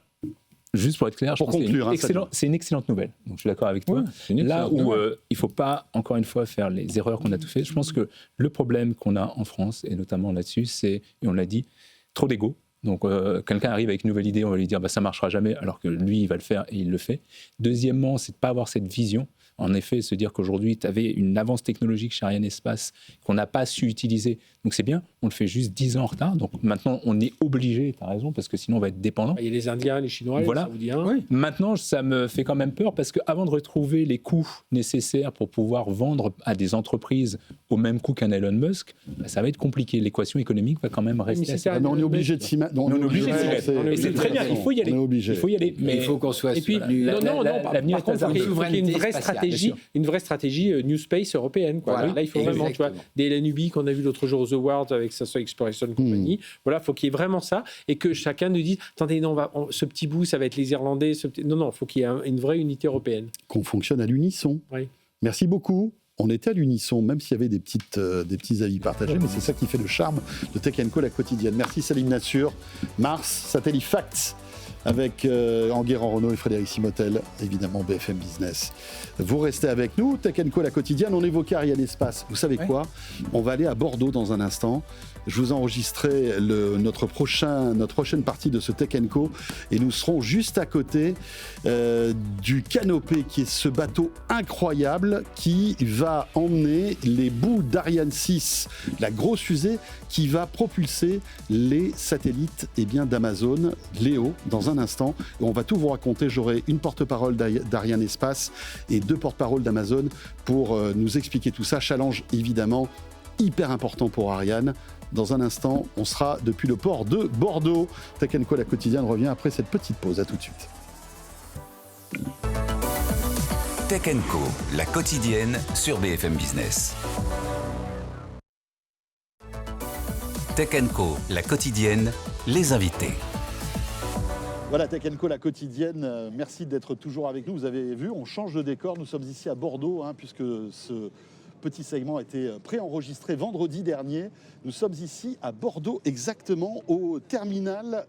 Speaker 3: juste pour être clair, je pense que c'est une excellente nouvelle. Donc, je suis d'accord avec toi. Là où il ne faut pas, encore une fois, faire les erreurs qu'on a tout fait, je pense que le problème qu'on a en France, et notamment là-dessus, c'est, et on l'a dit, trop d'ego. Donc, quelqu'un arrive avec une nouvelle idée, on va lui dire ça ne marchera jamais, alors que lui, il va le faire et il le fait. Deuxièmement, c'est de ne pas avoir cette vision. En effet, se dire qu'aujourd'hui, tu avais une avance technologique chez Ariane Espace qu'on n'a pas su utiliser. Donc c'est bien, on le fait juste 10 ans en retard. Donc maintenant, on est obligé, tu as raison, parce que sinon on va être dépendant.
Speaker 5: Il y a les Indiens, les Chinois,
Speaker 3: voilà.
Speaker 5: Les Saoudiens.
Speaker 3: Oui. Maintenant, ça me fait quand même peur, parce qu'avant de retrouver les coûts nécessaires pour pouvoir vendre à des entreprises au même coût qu'un Elon Musk, ça va être compliqué. L'équation économique va quand même rester assez...
Speaker 2: Mais on est obligé de s'y mettre.
Speaker 3: On est obligé de s'y mettre. Et c'est très bien, il faut y aller. Il faut y aller.
Speaker 4: Mais il faut qu'on soit...
Speaker 5: Et puis, par contre, il faut qu'il y ait une vraie stratégie New Space européenne. Quoi.
Speaker 4: Voilà,
Speaker 5: là, il faut vraiment, tu vois, des LNUB qu'on a vu l'autre jour aux Awards avec sa Exploration Company. Voilà, il faut qu'il y ait vraiment ça et que chacun nous dise, attendez, non, ce petit bout, ça va être les Irlandais. Non, il faut qu'il y ait une vraie unité européenne.
Speaker 2: Qu'on fonctionne à l'unisson.
Speaker 5: Oui.
Speaker 2: Merci beaucoup. On était à l'unisson, même s'il y avait des petits avis partagés, mais c'est ça qui fait le charme de Tech & Co, la quotidienne. Merci Salim Nassur. Mars, Satellite Facts, avec Enguerrand Renault et Frédéric Simotel, évidemment BFM Business. Vous restez avec nous, Tech & Co, la quotidienne. On évoquait Ariane Espace. Vous savez quoi ? On va aller à Bordeaux dans un instant. Je vous enregistrerai notre prochaine partie de ce Tech & Co, et nous serons juste à côté du Canopé, qui est ce bateau incroyable qui va emmener les bouts d'Ariane 6, la grosse fusée qui va propulser les satellites d'Amazon, Léo, dans un instant. Et on va tout vous raconter. J'aurai une porte-parole d'Ariane Espace et 2 porte-paroles d'Amazon pour nous expliquer tout ça. Challenge évidemment hyper important pour Ariane. Dans un instant, on sera depuis le port de Bordeaux. Tech & Co, la quotidienne, revient après cette petite pause. À tout de suite.
Speaker 1: Tech & Co, la quotidienne sur BFM Business. Tech & Co, la quotidienne, les invités.
Speaker 2: Voilà, Tech & Co, la quotidienne. Merci d'être toujours avec nous. Vous avez vu, on change de décor. Nous sommes ici à Bordeaux, puisque ce petit segment a été préenregistré vendredi dernier. Nous sommes ici à Bordeaux, exactement au terminal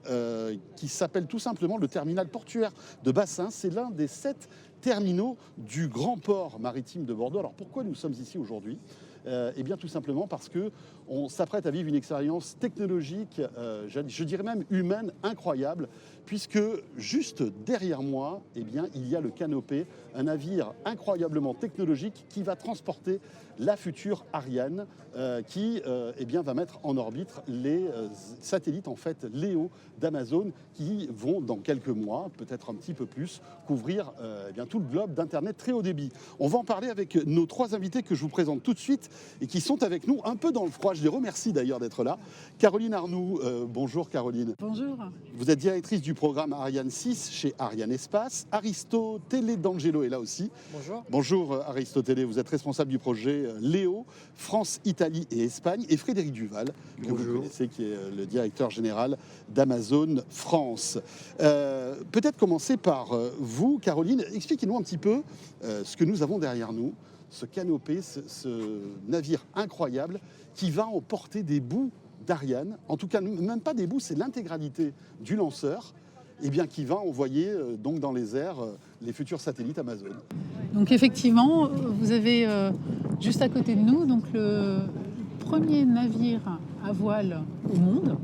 Speaker 2: qui s'appelle tout simplement le terminal portuaire de Bassins. C'est l'un des 7 terminaux du grand port maritime de Bordeaux. Alors pourquoi nous sommes ici aujourd'hui ? Eh bien tout simplement parce qu'on s'apprête à vivre une expérience technologique, je dirais même humaine, incroyable, puisque juste derrière moi, eh bien, il y a le Canopé, un navire incroyablement technologique qui va transporter la future Ariane, qui va mettre en orbite les satellites en fait Léo d'Amazon, qui vont dans quelques mois, peut-être un petit peu plus, couvrir tout le globe d'Internet très haut débit. On va en parler avec nos 3 invités que je vous présente tout de suite et qui sont avec nous un peu dans le froid. Je les remercie d'ailleurs d'être là. Caroline Arnoux, bonjour Caroline.
Speaker 12: Bonjour.
Speaker 2: Vous êtes directrice du programme Ariane 6 chez Ariane Espace. Aristotélé D'Angelo est là aussi.
Speaker 12: Bonjour.
Speaker 2: Bonjour Aristotélé, vous êtes responsable du projet Léo, France, Italie et Espagne. Et Frédéric Duval, que vous connaissez, qui est le directeur général d'Amazon France. Peut-être commencer par vous, Caroline. Expliquez-nous un petit peu ce que nous avons derrière nous, ce Canopé, ce navire incroyable qui va emporter des bouts d'Ariane, en tout cas même pas des bouts, c'est l'intégralité du lanceur, qui va envoyer donc dans les airs les futurs satellites Amazon.
Speaker 12: Donc effectivement, vous avez juste à côté de nous donc le premier navire à voile au monde.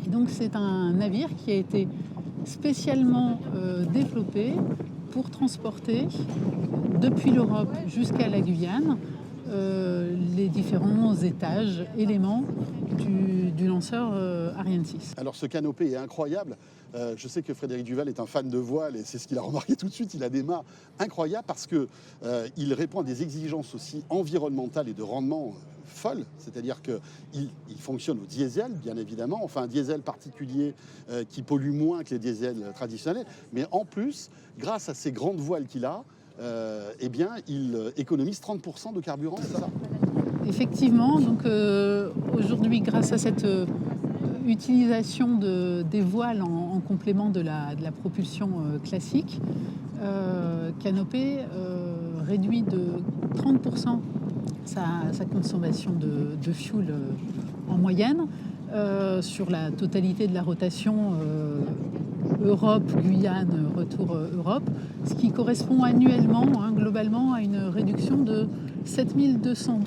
Speaker 12: Et donc c'est un navire qui a été spécialement développé pour transporter depuis l'Europe jusqu'à la Guyane les différents éléments du lanceur Ariane 6.
Speaker 2: Alors ce Canopé est incroyable. Je sais que Frédéric Duval est un fan de voile et c'est ce qu'il a remarqué tout de suite. Il a des mâts incroyables parce qu'il répond à des exigences aussi environnementales et de rendement folles. C'est-à-dire qu'il fonctionne au diesel, bien évidemment, enfin un diesel particulier qui pollue moins que les diesels traditionnels. Mais en plus, grâce à ces grandes voiles qu'il a, il économise 30% de carburant, c'est ça ?
Speaker 12: Effectivement, donc aujourd'hui, grâce à cette utilisation des voiles en complément de la propulsion classique, Canopée réduit de 30% sa consommation de fuel en moyenne sur la totalité de la rotation Europe, Guyane, retour Europe, ce qui correspond annuellement, globalement, à une réduction de 7200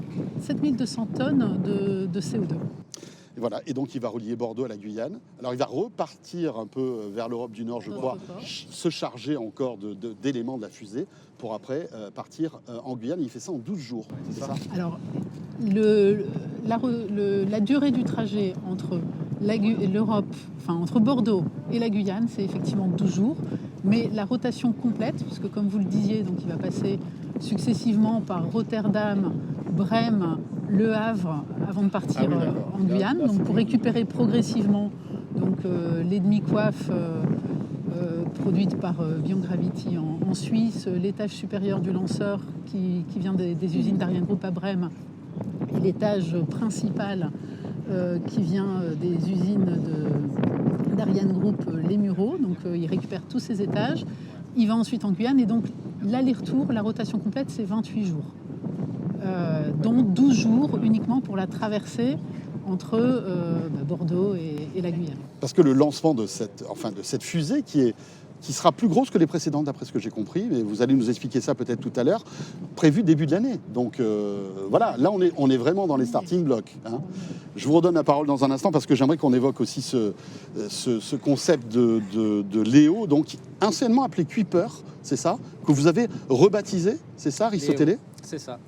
Speaker 12: tonnes de CO2.
Speaker 2: Et voilà, et donc il va relier Bordeaux à la Guyane. Alors il va repartir un peu vers l'Europe du Nord, je crois, se charger encore d'éléments de la fusée pour après partir en Guyane. Il fait ça en 12 jours, c'est ça ?
Speaker 12: Alors, la durée du trajet entre l'Europe, entre Bordeaux et la Guyane, c'est effectivement 12 jours. Mais la rotation complète, puisque comme vous le disiez, donc il va passer successivement par Rotterdam, Brême, Le Havre, avant de partir en Guyane, donc pour récupérer progressivement les demi-coiffes produites par Biongravity en Suisse, l'étage supérieur du lanceur qui vient des usines d'Ariane Group à Brême, et l'étage principal qui vient des usines d'Ariane Group, les Mureaux. Donc il récupère tous ces étages. Il va ensuite en Guyane et donc l'aller-retour, la rotation complète, c'est 28 jours. Dont 12 jours uniquement pour la traversée entre Bordeaux et la Guyane.
Speaker 2: Parce que le lancement de cette fusée qui sera plus grosse que les précédentes, d'après ce que j'ai compris, mais vous allez nous expliquer ça peut-être tout à l'heure, prévu début de l'année. Donc voilà, là on est vraiment dans les starting blocks. Je vous redonne la parole dans un instant parce que j'aimerais qu'on évoque aussi ce concept de Léo, donc anciennement appelé Kuiper, c'est ça, que vous avez rebaptisé, c'est ça, Aristotelé ?
Speaker 13: C'est ça.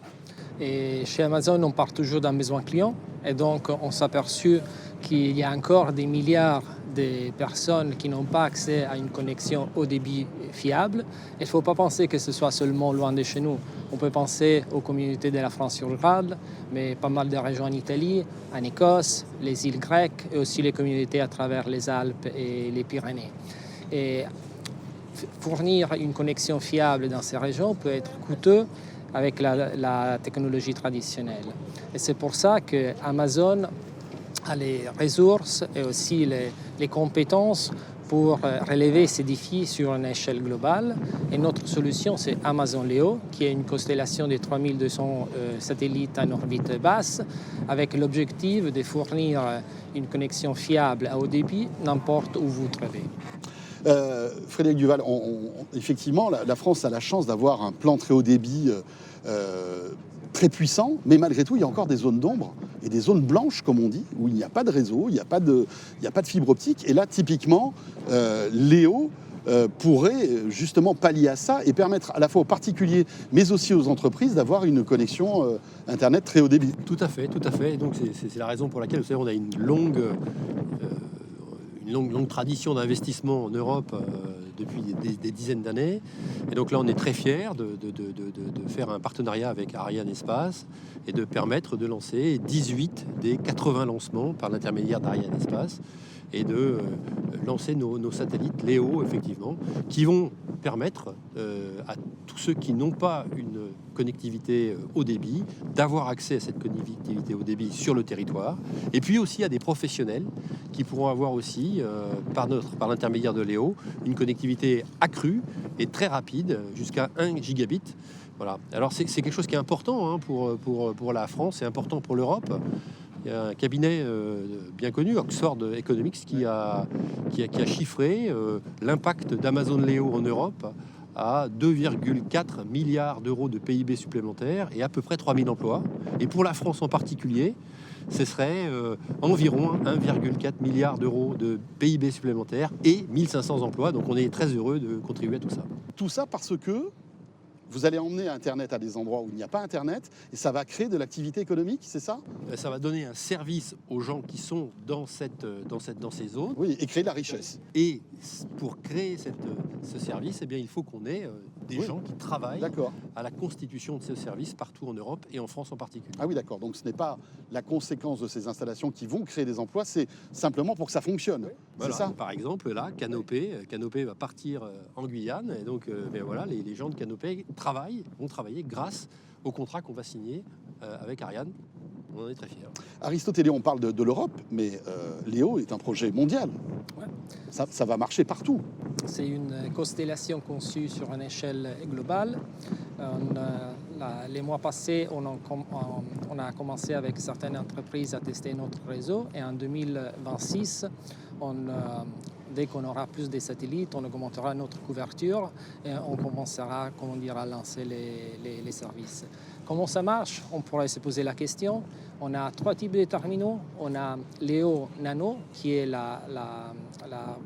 Speaker 13: Et chez Amazon, on part toujours d'un besoin client. Et donc, on s'est aperçu qu'il y a encore des milliards de personnes qui n'ont pas accès à une connexion haut débit fiable. Il ne faut pas penser que ce soit seulement loin de chez nous. On peut penser aux communautés de la France rurale, mais pas mal de régions en Italie, en Écosse, les îles grecques et aussi les communautés à travers les Alpes et les Pyrénées. Et fournir une connexion fiable dans ces régions peut être coûteux avec la technologie traditionnelle. Et c'est pour ça que Amazon a les ressources et aussi les compétences pour relever ces défis sur une échelle globale. Et notre solution, c'est Amazon Léo, qui est une constellation de 3200 satellites en orbite basse, avec l'objectif de fournir une connexion fiable à haut débit n'importe où vous trouvez.
Speaker 2: Frédéric Duval, effectivement, la France a la chance d'avoir un plan très haut débit très puissant, mais malgré tout, il y a encore des zones d'ombre et des zones blanches, comme on dit, où il n'y a pas de réseau, il n'y a pas de fibre optique. Et là, typiquement, Léo pourrait justement pallier à ça et permettre à la fois aux particuliers, mais aussi aux entreprises, d'avoir une connexion Internet très haut débit.
Speaker 14: Tout à fait. Et donc, c'est la raison pour laquelle, vous savez, on a une longue tradition d'investissement en Europe depuis des dizaines d'années. Et donc là, on est très fiers de faire un partenariat avec Ariane Espace et de permettre de lancer 18 des 80 lancements par l'intermédiaire d'Ariane Espace et de lancer nos satellites Léo, effectivement, qui vont permettre à tous ceux qui n'ont pas une connectivité haut débit d'avoir accès à cette connectivité haut débit sur le territoire, et puis aussi à des professionnels qui pourront avoir aussi, par l'intermédiaire de Léo, une connectivité accrue et très rapide, jusqu'à 1 gigabit. Voilà. Alors c'est quelque chose qui est important pour la France et important pour l'Europe. Il y a un cabinet bien connu, Oxford Economics, qui a chiffré l'impact d'Amazon Léo en Europe à 2,4 milliards d'euros de PIB supplémentaires et à peu près 3000 emplois. Et pour la France en particulier, ce serait environ 1,4 milliard d'euros de PIB supplémentaires et 1500 emplois. Donc on est très heureux de contribuer à tout ça.
Speaker 2: Tout ça parce que vous allez emmener Internet à des endroits où il n'y a pas Internet et ça va créer de l'activité économique, c'est ça ?
Speaker 14: Ça va donner un service aux gens qui sont dans ces zones.
Speaker 2: Oui, et créer de la richesse.
Speaker 14: Et pour créer ce service, eh bien, il faut qu'on ait des gens qui travaillent à la constitution de ce service partout en Europe et en France en particulier.
Speaker 2: Ah oui, d'accord. Donc ce n'est pas la conséquence de ces installations qui vont créer des emplois, c'est simplement pour que ça fonctionne. Oui.
Speaker 14: Voilà.
Speaker 2: C'est ça ?
Speaker 14: Par exemple, là, Canopée va partir en Guyane. Et donc, voilà, les gens de Canopée vont travailler grâce au contrat qu'on va signer avec Ariane. on en est très fiers.
Speaker 2: Aristote, on parle de l'Europe, mais Léo est un projet mondial.
Speaker 13: Ouais.
Speaker 2: Ça va marcher partout.
Speaker 13: C'est une constellation conçue sur une échelle globale. Les mois passés, on a commencé avec certaines entreprises à tester notre réseau et en 2026, dès qu'on aura plus de satellites, on augmentera notre couverture et on commencera, à lancer les services. Comment ça marche? On pourrait se poser la question. On a 3 types de terminaux. On a Léo Nano, qui est la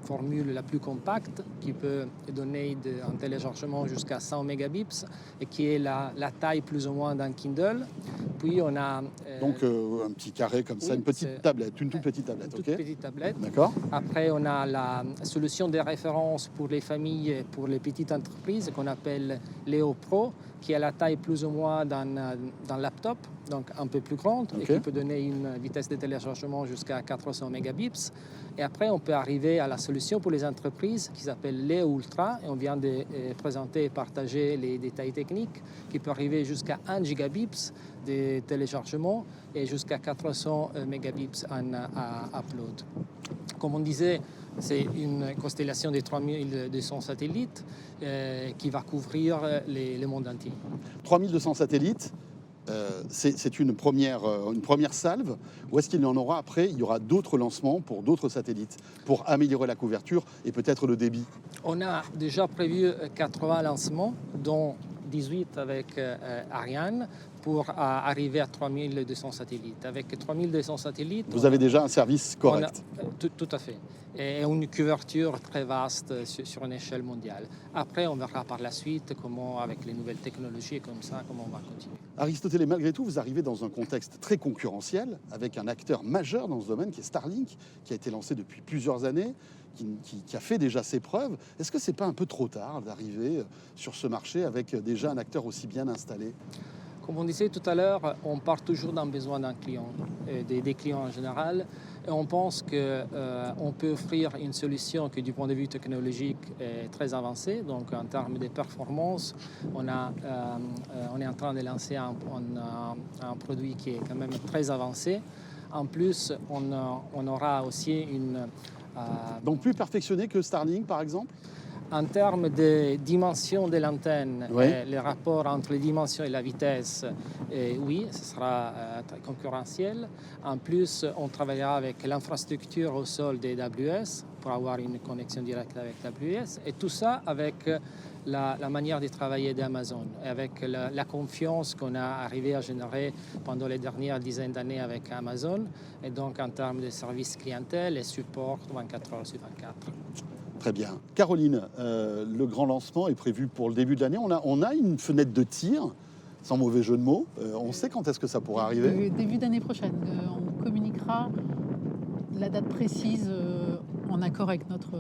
Speaker 13: formule la plus compacte, qui peut donner un téléchargement jusqu'à 100 mégabits et qui est la taille plus ou moins d'un Kindle. Puis on a...
Speaker 2: Donc un petit carré comme ça, une petite tablette, une toute petite tablette.
Speaker 13: Toute petite tablette.
Speaker 2: D'accord.
Speaker 13: Après, on a la solution de référence pour les familles et pour les petites entreprises qu'on appelle Léo Pro, qui a la taille plus ou moins d'un laptop, donc un peu plus grande, et qui peut donner une vitesse de téléchargement jusqu'à 400 mégabits. Et après, on peut arriver à la solution pour les entreprises qui s'appelle Léo Ultra, et on vient de présenter et partager les détails techniques, qui peut arriver jusqu'à 1 gigabit de téléchargement et jusqu'à 400 mégabits en upload. Comme on disait, c'est une constellation de 3200 satellites qui va couvrir le monde entier.
Speaker 2: 3200 satellites, c'est une première salve. Ou est-ce qu'il y en aura après? Il y aura d'autres lancements pour d'autres satellites, pour améliorer la couverture et peut-être le débit?
Speaker 13: On a déjà prévu 80 lancements, dont 18 avec Ariane, pour arriver à 3200 satellites. Avec 3200 satellites...
Speaker 2: Vous avez déjà un service correct?
Speaker 13: Tout à fait. Et une couverture très vaste sur une échelle mondiale. Après, on verra par la suite comment, avec les nouvelles technologies comme ça, comment on va continuer.
Speaker 2: Aristote, malgré tout, vous arrivez dans un contexte très concurrentiel, avec un acteur majeur dans ce domaine qui est Starlink, qui a été lancé depuis plusieurs années, qui a fait déjà ses preuves. Est-ce que ce n'est pas un peu trop tard d'arriver sur ce marché avec déjà un acteur aussi bien installé?
Speaker 13: Comme on disait tout à l'heure, on part toujours d'un besoin d'un client, des clients en général. Et on pense qu'on peut offrir une solution qui, du point de vue technologique, est très avancée. Donc, en termes de performance, on est en train de lancer un produit qui est quand même très avancé. En plus, on aura aussi une...
Speaker 2: Donc, plus perfectionné que Starlink, par exemple?
Speaker 13: En termes de dimension de l'antenne, les rapports entre les dimensions et la vitesse, oui, ce sera concurrentiel. En plus, on travaillera avec l'infrastructure au sol des AWS pour avoir une connexion directe avec AWS. Et tout ça avec la manière de travailler d'Amazon, avec la confiance qu'on a arrivé à générer pendant les dernières dizaines d'années avec Amazon. Et donc, en termes de service clientèle et support 24 heures sur 24.
Speaker 2: Très bien. Caroline, le grand lancement est prévu pour le début de l'année. On a une fenêtre de tir, sans mauvais jeu de mots. On sait quand est-ce que ça pourra arriver?
Speaker 12: Début d'année prochaine. On communiquera la date précise en accord avec notre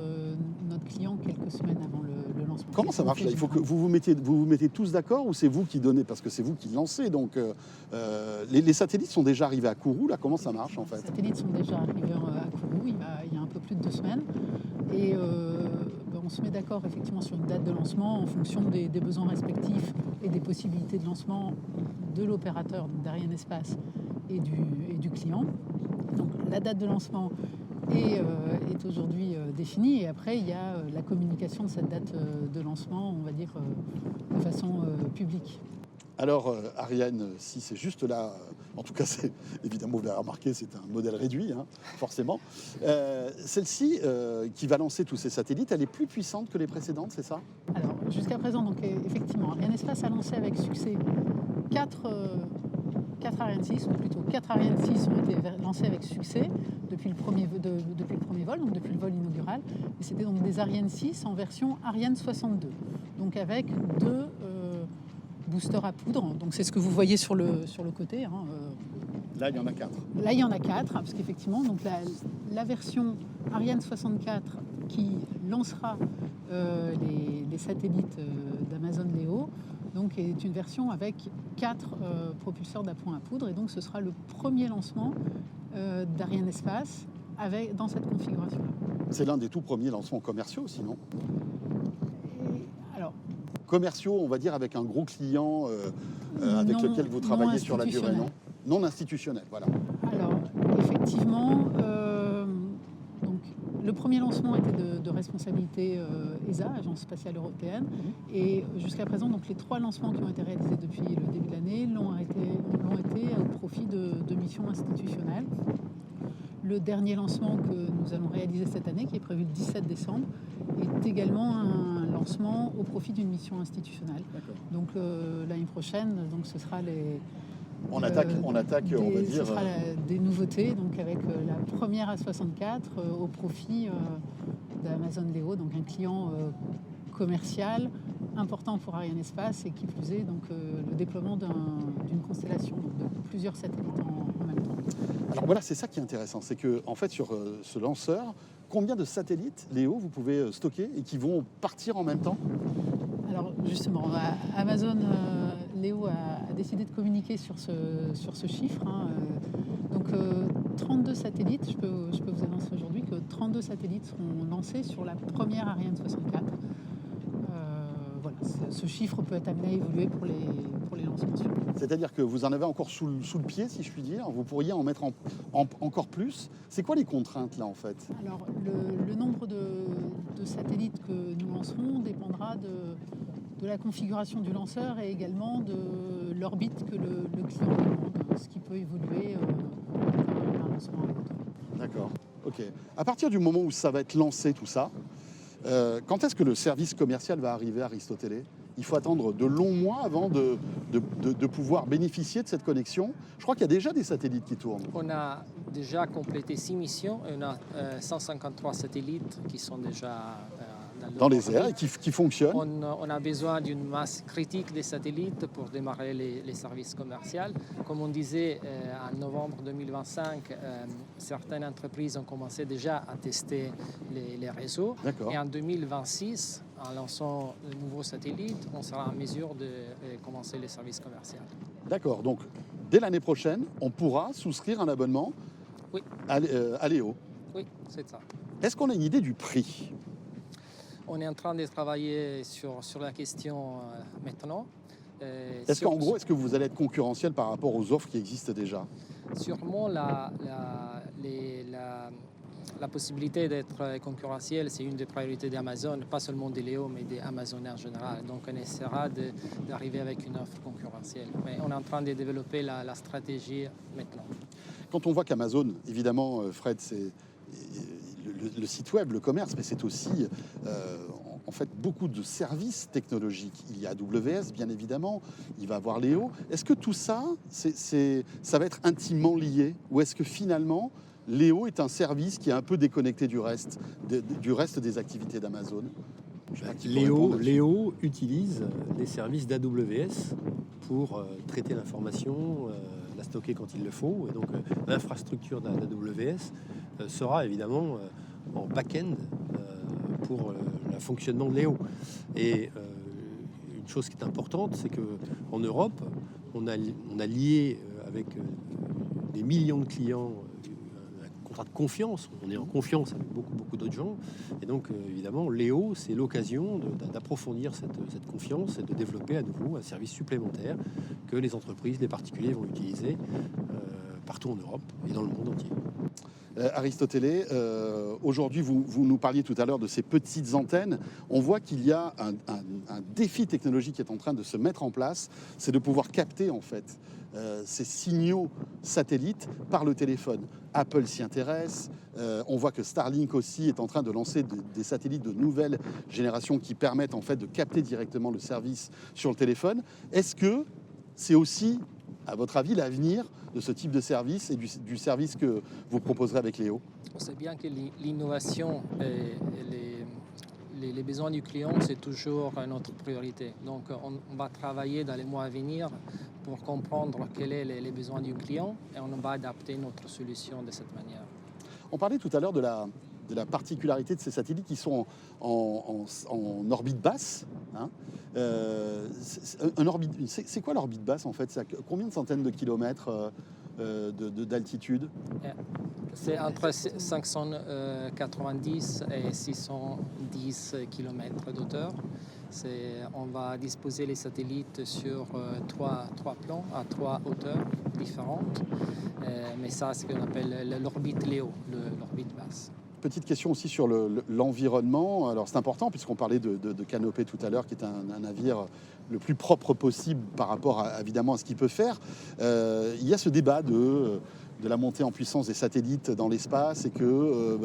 Speaker 12: client quelques semaines avant le lancement.
Speaker 2: Comment ça marche là? Il faut que vous vous mettez tous d'accord, ou c'est vous qui donnez, parce que c'est vous qui lancez. Donc les satellites sont déjà arrivés à Kourou. Là, comment ça marche en fait?
Speaker 12: Les satellites sont déjà arrivés à Kourou il y a un peu plus de 2 semaines. Et on se met d'accord effectivement sur une date de lancement en fonction des besoins respectifs et des possibilités de lancement de l'opérateur, d'Arianespace et du client. Donc la date de lancement est aujourd'hui définie, et après il y a la communication de cette date de lancement, on va dire, de façon publique.
Speaker 2: Alors, Ariane 6 est juste là. En tout cas, c'est évidemment, vous l'avez remarqué, c'est un modèle réduit, hein, forcément. Celle-ci, qui va lancer tous ces satellites, elle est plus puissante que les précédentes, c'est ça?
Speaker 12: Alors, jusqu'à présent, donc, effectivement, Arianespace a lancé avec succès 4 Ariane 6, ou plutôt 4 Ariane 6 ont été lancés avec succès depuis le premier vol, donc depuis le vol inaugural. Et c'était donc des Ariane 6 en version Ariane 62, donc avec 2 boosters à poudre. Donc c'est ce que vous voyez sur le côté. Hein.
Speaker 2: Là, il y en a 4.
Speaker 12: Là, il y en a 4, parce qu'effectivement, donc la version Ariane 64 qui lancera les satellites d'Amazon Léo, donc est une version avec 4 propulseurs d'appoint à poudre, et donc ce sera le premier lancement d'Arianespace dans cette configuration-là.
Speaker 2: C'est l'un des tout premiers lancements commerciaux, sinon. Commerciaux, on va dire, avec un gros client avec lequel vous travaillez sur la durée, non? non institutionnel. Voilà.
Speaker 12: Alors, effectivement, donc, le premier lancement était de responsabilité ESA, Agence spatiale européenne, et jusqu'à présent, donc, les 3 lancements qui ont été réalisés depuis le début de l'année l'ont été au profit de missions institutionnelles. Le dernier lancement que nous allons réaliser cette année, qui est prévu le 17 décembre, est également un lancement au profit d'une mission institutionnelle. Donc l'année prochaine, donc, ce sera les...
Speaker 2: On attaque, on va dire...
Speaker 12: Ce sera des nouveautés, donc avec la première A64 au profit d'Amazon Leo, donc un client commercial important pour Arianespace et qui plus est donc, le déploiement d'une constellation, donc de plusieurs satellites en même temps.
Speaker 2: Alors voilà, c'est ça qui est intéressant, c'est que en fait sur ce lanceur, combien de satellites Léo vous pouvez stocker et qui vont partir en même temps?
Speaker 12: Alors justement, Amazon Léo a décidé de communiquer sur ce chiffre. Donc 32 satellites, je peux vous annoncer aujourd'hui que 32 satellites seront lancés sur la première Ariane 64. Voilà, ce chiffre peut être amené à évoluer pour les lancements suivants.
Speaker 2: C'est-à-dire que vous en avez encore sous le pied, si je puis dire. Vous pourriez en mettre encore plus. C'est quoi les contraintes là en fait?
Speaker 12: Alors le nombre de satellites que nous lancerons dépendra de la configuration du lanceur et également de l'orbite que le client demande, ce qui peut évoluer d'un lancement à l'autre.
Speaker 2: D'accord, ok. À partir du moment où ça va être lancé tout ça, quand est-ce que le service commercial va arriver à Aristoteles? Il faut attendre de longs mois avant de pouvoir bénéficier de cette connexion. Je crois qu'il y a déjà des satellites qui tournent.
Speaker 13: On a déjà complété 6 missions. On a 153 satellites qui sont déjà
Speaker 2: dans les airs et qui fonctionnent.
Speaker 13: On a besoin d'une masse critique des satellites pour démarrer les services commerciaux. Comme on disait, en novembre 2025, certaines entreprises ont commencé déjà à tester les réseaux. Et en 2026, en lançant de nouveaux satellites, on sera en mesure de commencer les services commerciaux.
Speaker 2: D'accord, donc dès l'année prochaine, on pourra souscrire un abonnement à Léo.
Speaker 13: Oui, c'est ça.
Speaker 2: Est-ce qu'on a une idée du prix?
Speaker 13: On est en train de travailler sur la question maintenant.
Speaker 2: Est-ce qu'en gros, est-ce que vous allez être concurrentiel par rapport aux offres qui existent déjà?
Speaker 13: Sûrement, la possibilité d'être concurrentiel, c'est une des priorités d'Amazon, pas seulement de Léo, mais d'Amazon en général. Donc on essaiera d'arriver avec une offre concurrentielle. Mais on est en train de développer la stratégie maintenant.
Speaker 2: Quand on voit qu'Amazon, évidemment, Fred, c'est le site web, le commerce, mais c'est aussi en fait beaucoup de services technologiques. Il y a AWS, bien évidemment, il va avoir Léo. Est-ce que tout ça, ça va être intimement lié? Ou est-ce que finalement, Léo est un service qui est un peu déconnecté du reste des activités d'Amazon?
Speaker 14: Léo utilise les services d'AWS pour traiter l'information, la stocker quand il le faut. Et donc l'infrastructure d'AWS sera évidemment en back-end pour le fonctionnement de Léo. Et une chose qui est importante, c'est qu'en Europe, on a lié avec des millions de clients un contrat de confiance. On est en confiance avec beaucoup d'autres gens. Et donc, évidemment, Léo, c'est l'occasion d'approfondir cette confiance et de développer à nouveau un service supplémentaire que les entreprises, les particuliers vont utiliser partout en Europe et dans le monde entier.
Speaker 2: Aristoteles, aujourd'hui, vous nous parliez tout à l'heure de ces petites antennes. On voit qu'il y a un défi technologique qui est en train de se mettre en place, c'est de pouvoir capter en fait ces signaux satellites par le téléphone. Apple s'y intéresse. On voit que Starlink aussi est en train de lancer des satellites de nouvelle génération qui permettent en fait de capter directement le service sur le téléphone. Est-ce que c'est aussi, à votre avis, l'avenir de ce type de service et du service que vous proposerez avec Léo?
Speaker 13: On sait bien que l'innovation et les besoins du client, c'est toujours notre priorité. Donc on va travailler dans les mois à venir pour comprendre quels sont les besoins du client et on va adapter notre solution de cette manière.
Speaker 2: On parlait tout à l'heure de la particularité de ces satellites qui sont en orbite basse. Hein. C'est quoi l'orbite basse en fait? C'est à combien de centaines de kilomètres d'altitude?
Speaker 13: C'est entre 590 et 610 km d'auteur. On va disposer les satellites sur trois plans à 3 hauteurs. différentes. Mais ça, c'est ce qu'on appelle l'orbite LEO, l'orbite basse.
Speaker 2: Petite question aussi sur l'environnement. Alors c'est important puisqu'on parlait de Canopée tout à l'heure, qui est un navire le plus propre possible par rapport évidemment à ce qu'il peut faire. Il y a ce débat de la montée en puissance des satellites dans l'espace et que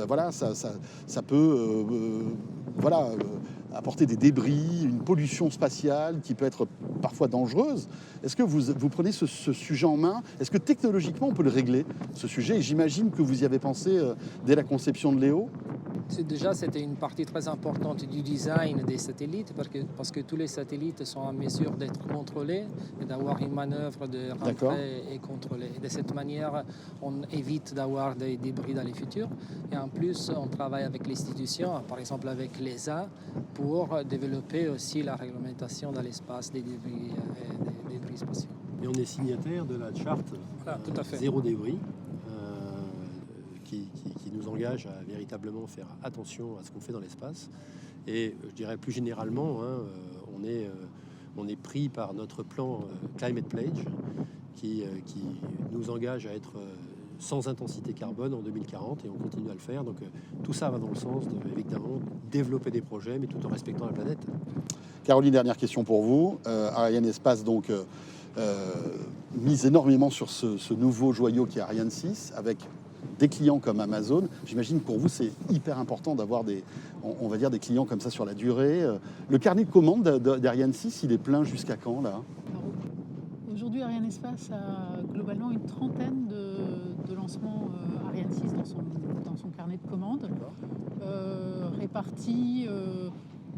Speaker 2: ça peut apporter des débris, une pollution spatiale qui peut être parfois dangereuse. Est-ce que vous prenez ce sujet en main? Est-ce que technologiquement on peut le régler, ce sujet? Et j'imagine que vous y avez pensé dès la conception de Léo.
Speaker 13: Déjà, c'était une partie très importante du design des satellites parce que tous les satellites sont en mesure d'être contrôlés et d'avoir une manœuvre de rentrée et contrôlée. Et de cette manière, on évite d'avoir des débris dans les futurs. Et en plus, on travaille avec l'institution, par exemple avec l'ESA, pour développer aussi la réglementation dans l'espace des débris spatiaux.
Speaker 14: Et on est signataire de la charte
Speaker 13: tout à fait.
Speaker 14: Zéro débris, qui nous engage à véritablement faire attention à ce qu'on fait dans l'espace. Et je dirais plus généralement, on est pris par notre plan Climate Pledge, qui nous engage à être sans intensité carbone en 2040, et on continue à le faire. Donc tout ça va dans le sens de, évidemment, développer des projets, mais tout en respectant la planète.
Speaker 2: Caroline, dernière question pour vous. Ariane Espace donc mise énormément sur ce nouveau joyau qui est Ariane 6, avec des clients comme Amazon. J'imagine que pour vous, c'est hyper important d'avoir des clients comme ça sur la durée. Le carnet de commandes d'Ariane 6, il est plein jusqu'à quand, là?
Speaker 12: Aujourd'hui, Ariane Espace a globalement une trentaine de lancements Ariane 6 dans son carnet de commandes, répartis à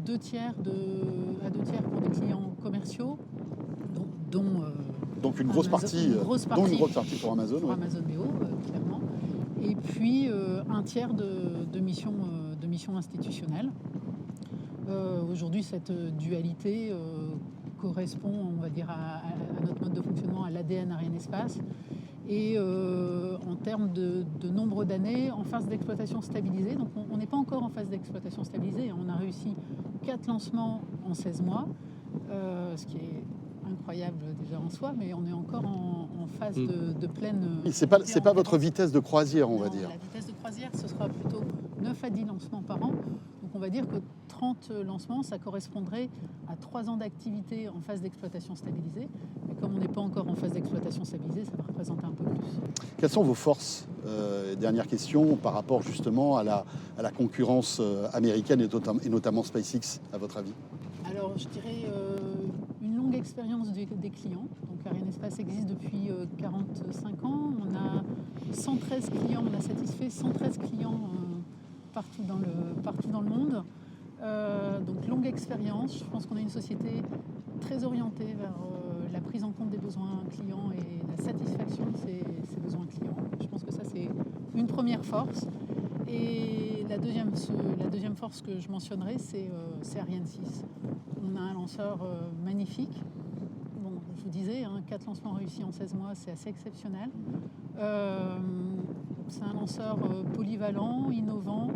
Speaker 12: 2 tiers pour des clients commerciaux,
Speaker 2: donc une grosse partie pour Amazon.
Speaker 12: Pour Amazon BO, clairement. Et puis 1 tiers de missions institutionnelles. Aujourd'hui, cette dualité correspond, on va dire, à notre mode de fonctionnement, à l'ADN Ariane Espace. Et en termes de nombre d'années en phase d'exploitation stabilisée, donc on n'est pas encore en phase d'exploitation stabilisée, on a réussi 4 lancements en 16 mois, ce qui est incroyable déjà en soi, mais on est encore en phase de pleine...
Speaker 2: C'est pas votre vitesse de croisière, on va dire.
Speaker 12: La vitesse de croisière, ce sera plutôt 9 à 10 lancements par an. Donc on va dire que 30 lancements, ça correspondrait à 3 ans d'activité en phase d'exploitation stabilisée. Mais comme on n'est pas encore en phase d'exploitation stabilisée, ça va représenter un peu plus.
Speaker 2: Quelles sont vos forces, dernière question, par rapport justement à la concurrence américaine et notamment SpaceX, à votre avis?
Speaker 12: Alors je dirais une longue expérience des clients. Donc Ariane Espace existe depuis 45 ans. On a 113 clients, on a satisfait 113 clients partout dans le monde. Donc longue expérience. Je pense qu'on a une société très orientée vers la prise en compte des besoins clients et la satisfaction de ces besoins clients. Je pense que ça, c'est une première force. Et la deuxième force que je mentionnerai, c'est Ariane 6. On a un lanceur magnifique. Bon, je vous disais, 4 lancements réussis en 16 mois, c'est assez exceptionnel. C'est un lanceur polyvalent, innovant,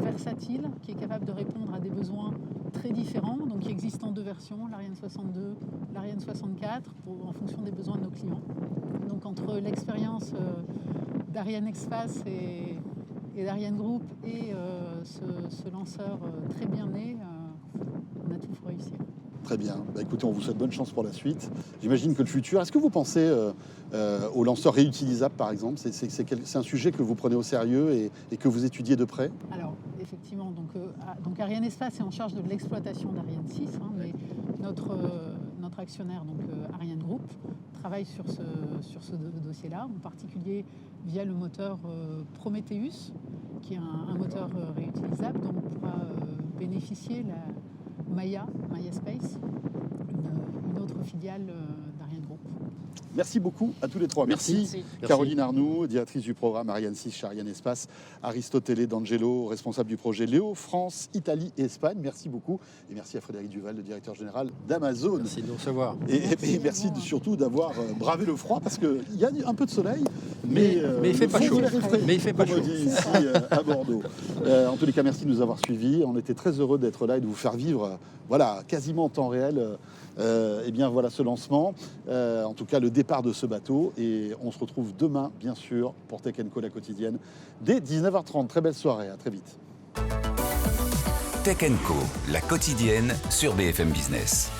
Speaker 12: versatile, qui est capable de répondre à des besoins très différents, donc qui existe en 2 versions, l'Ariane 62, l'Ariane 64, en fonction des besoins de nos clients. Donc entre l'expérience d'Ariane Espace et d'Ariane Group et ce lanceur très bien né, on a tout pour réussir.
Speaker 2: Très bien. Écoutez, on vous souhaite bonne chance pour la suite. J'imagine que le futur... Est-ce que vous pensez aux lanceurs réutilisables, par exemple? C'est un sujet que vous prenez au sérieux et que vous étudiez de près?
Speaker 12: Alors, effectivement, donc Ariane Espace est en charge de l'exploitation d'Ariane 6, mais notre actionnaire, donc Ariane Group, travaille sur ce dossier-là, en particulier via le moteur Prometheus, qui est un moteur réutilisable dont pourra bénéficier Maya Space, une autre filiale d'Ariane Group.
Speaker 2: Merci beaucoup à tous les trois. Merci. Caroline Arnoux, directrice du programme Ariane 6 chez Ariane Espace, Aristotele D'Angelo, responsable du projet Léo, France, Italie et Espagne. Merci beaucoup. Et merci à Frédéric Duval, le directeur général d'Amazon.
Speaker 14: Merci de nous recevoir.
Speaker 2: Et merci surtout d'avoir bravé le froid, parce qu'il y a un peu de soleil, mais
Speaker 14: il fait pas chaud. Mais il fait pas chaud.
Speaker 2: Ici à Bordeaux. En tous les cas, merci de nous avoir suivis. On était très heureux d'être là et de vous faire vivre, quasiment en temps réel, ce lancement. en tout cas le départ de ce bateau. Et on se retrouve demain, bien sûr, pour Tech & Co, la quotidienne, dès 19h30. Très belle soirée, à très vite.
Speaker 1: Tech & Co, la quotidienne sur BFM Business.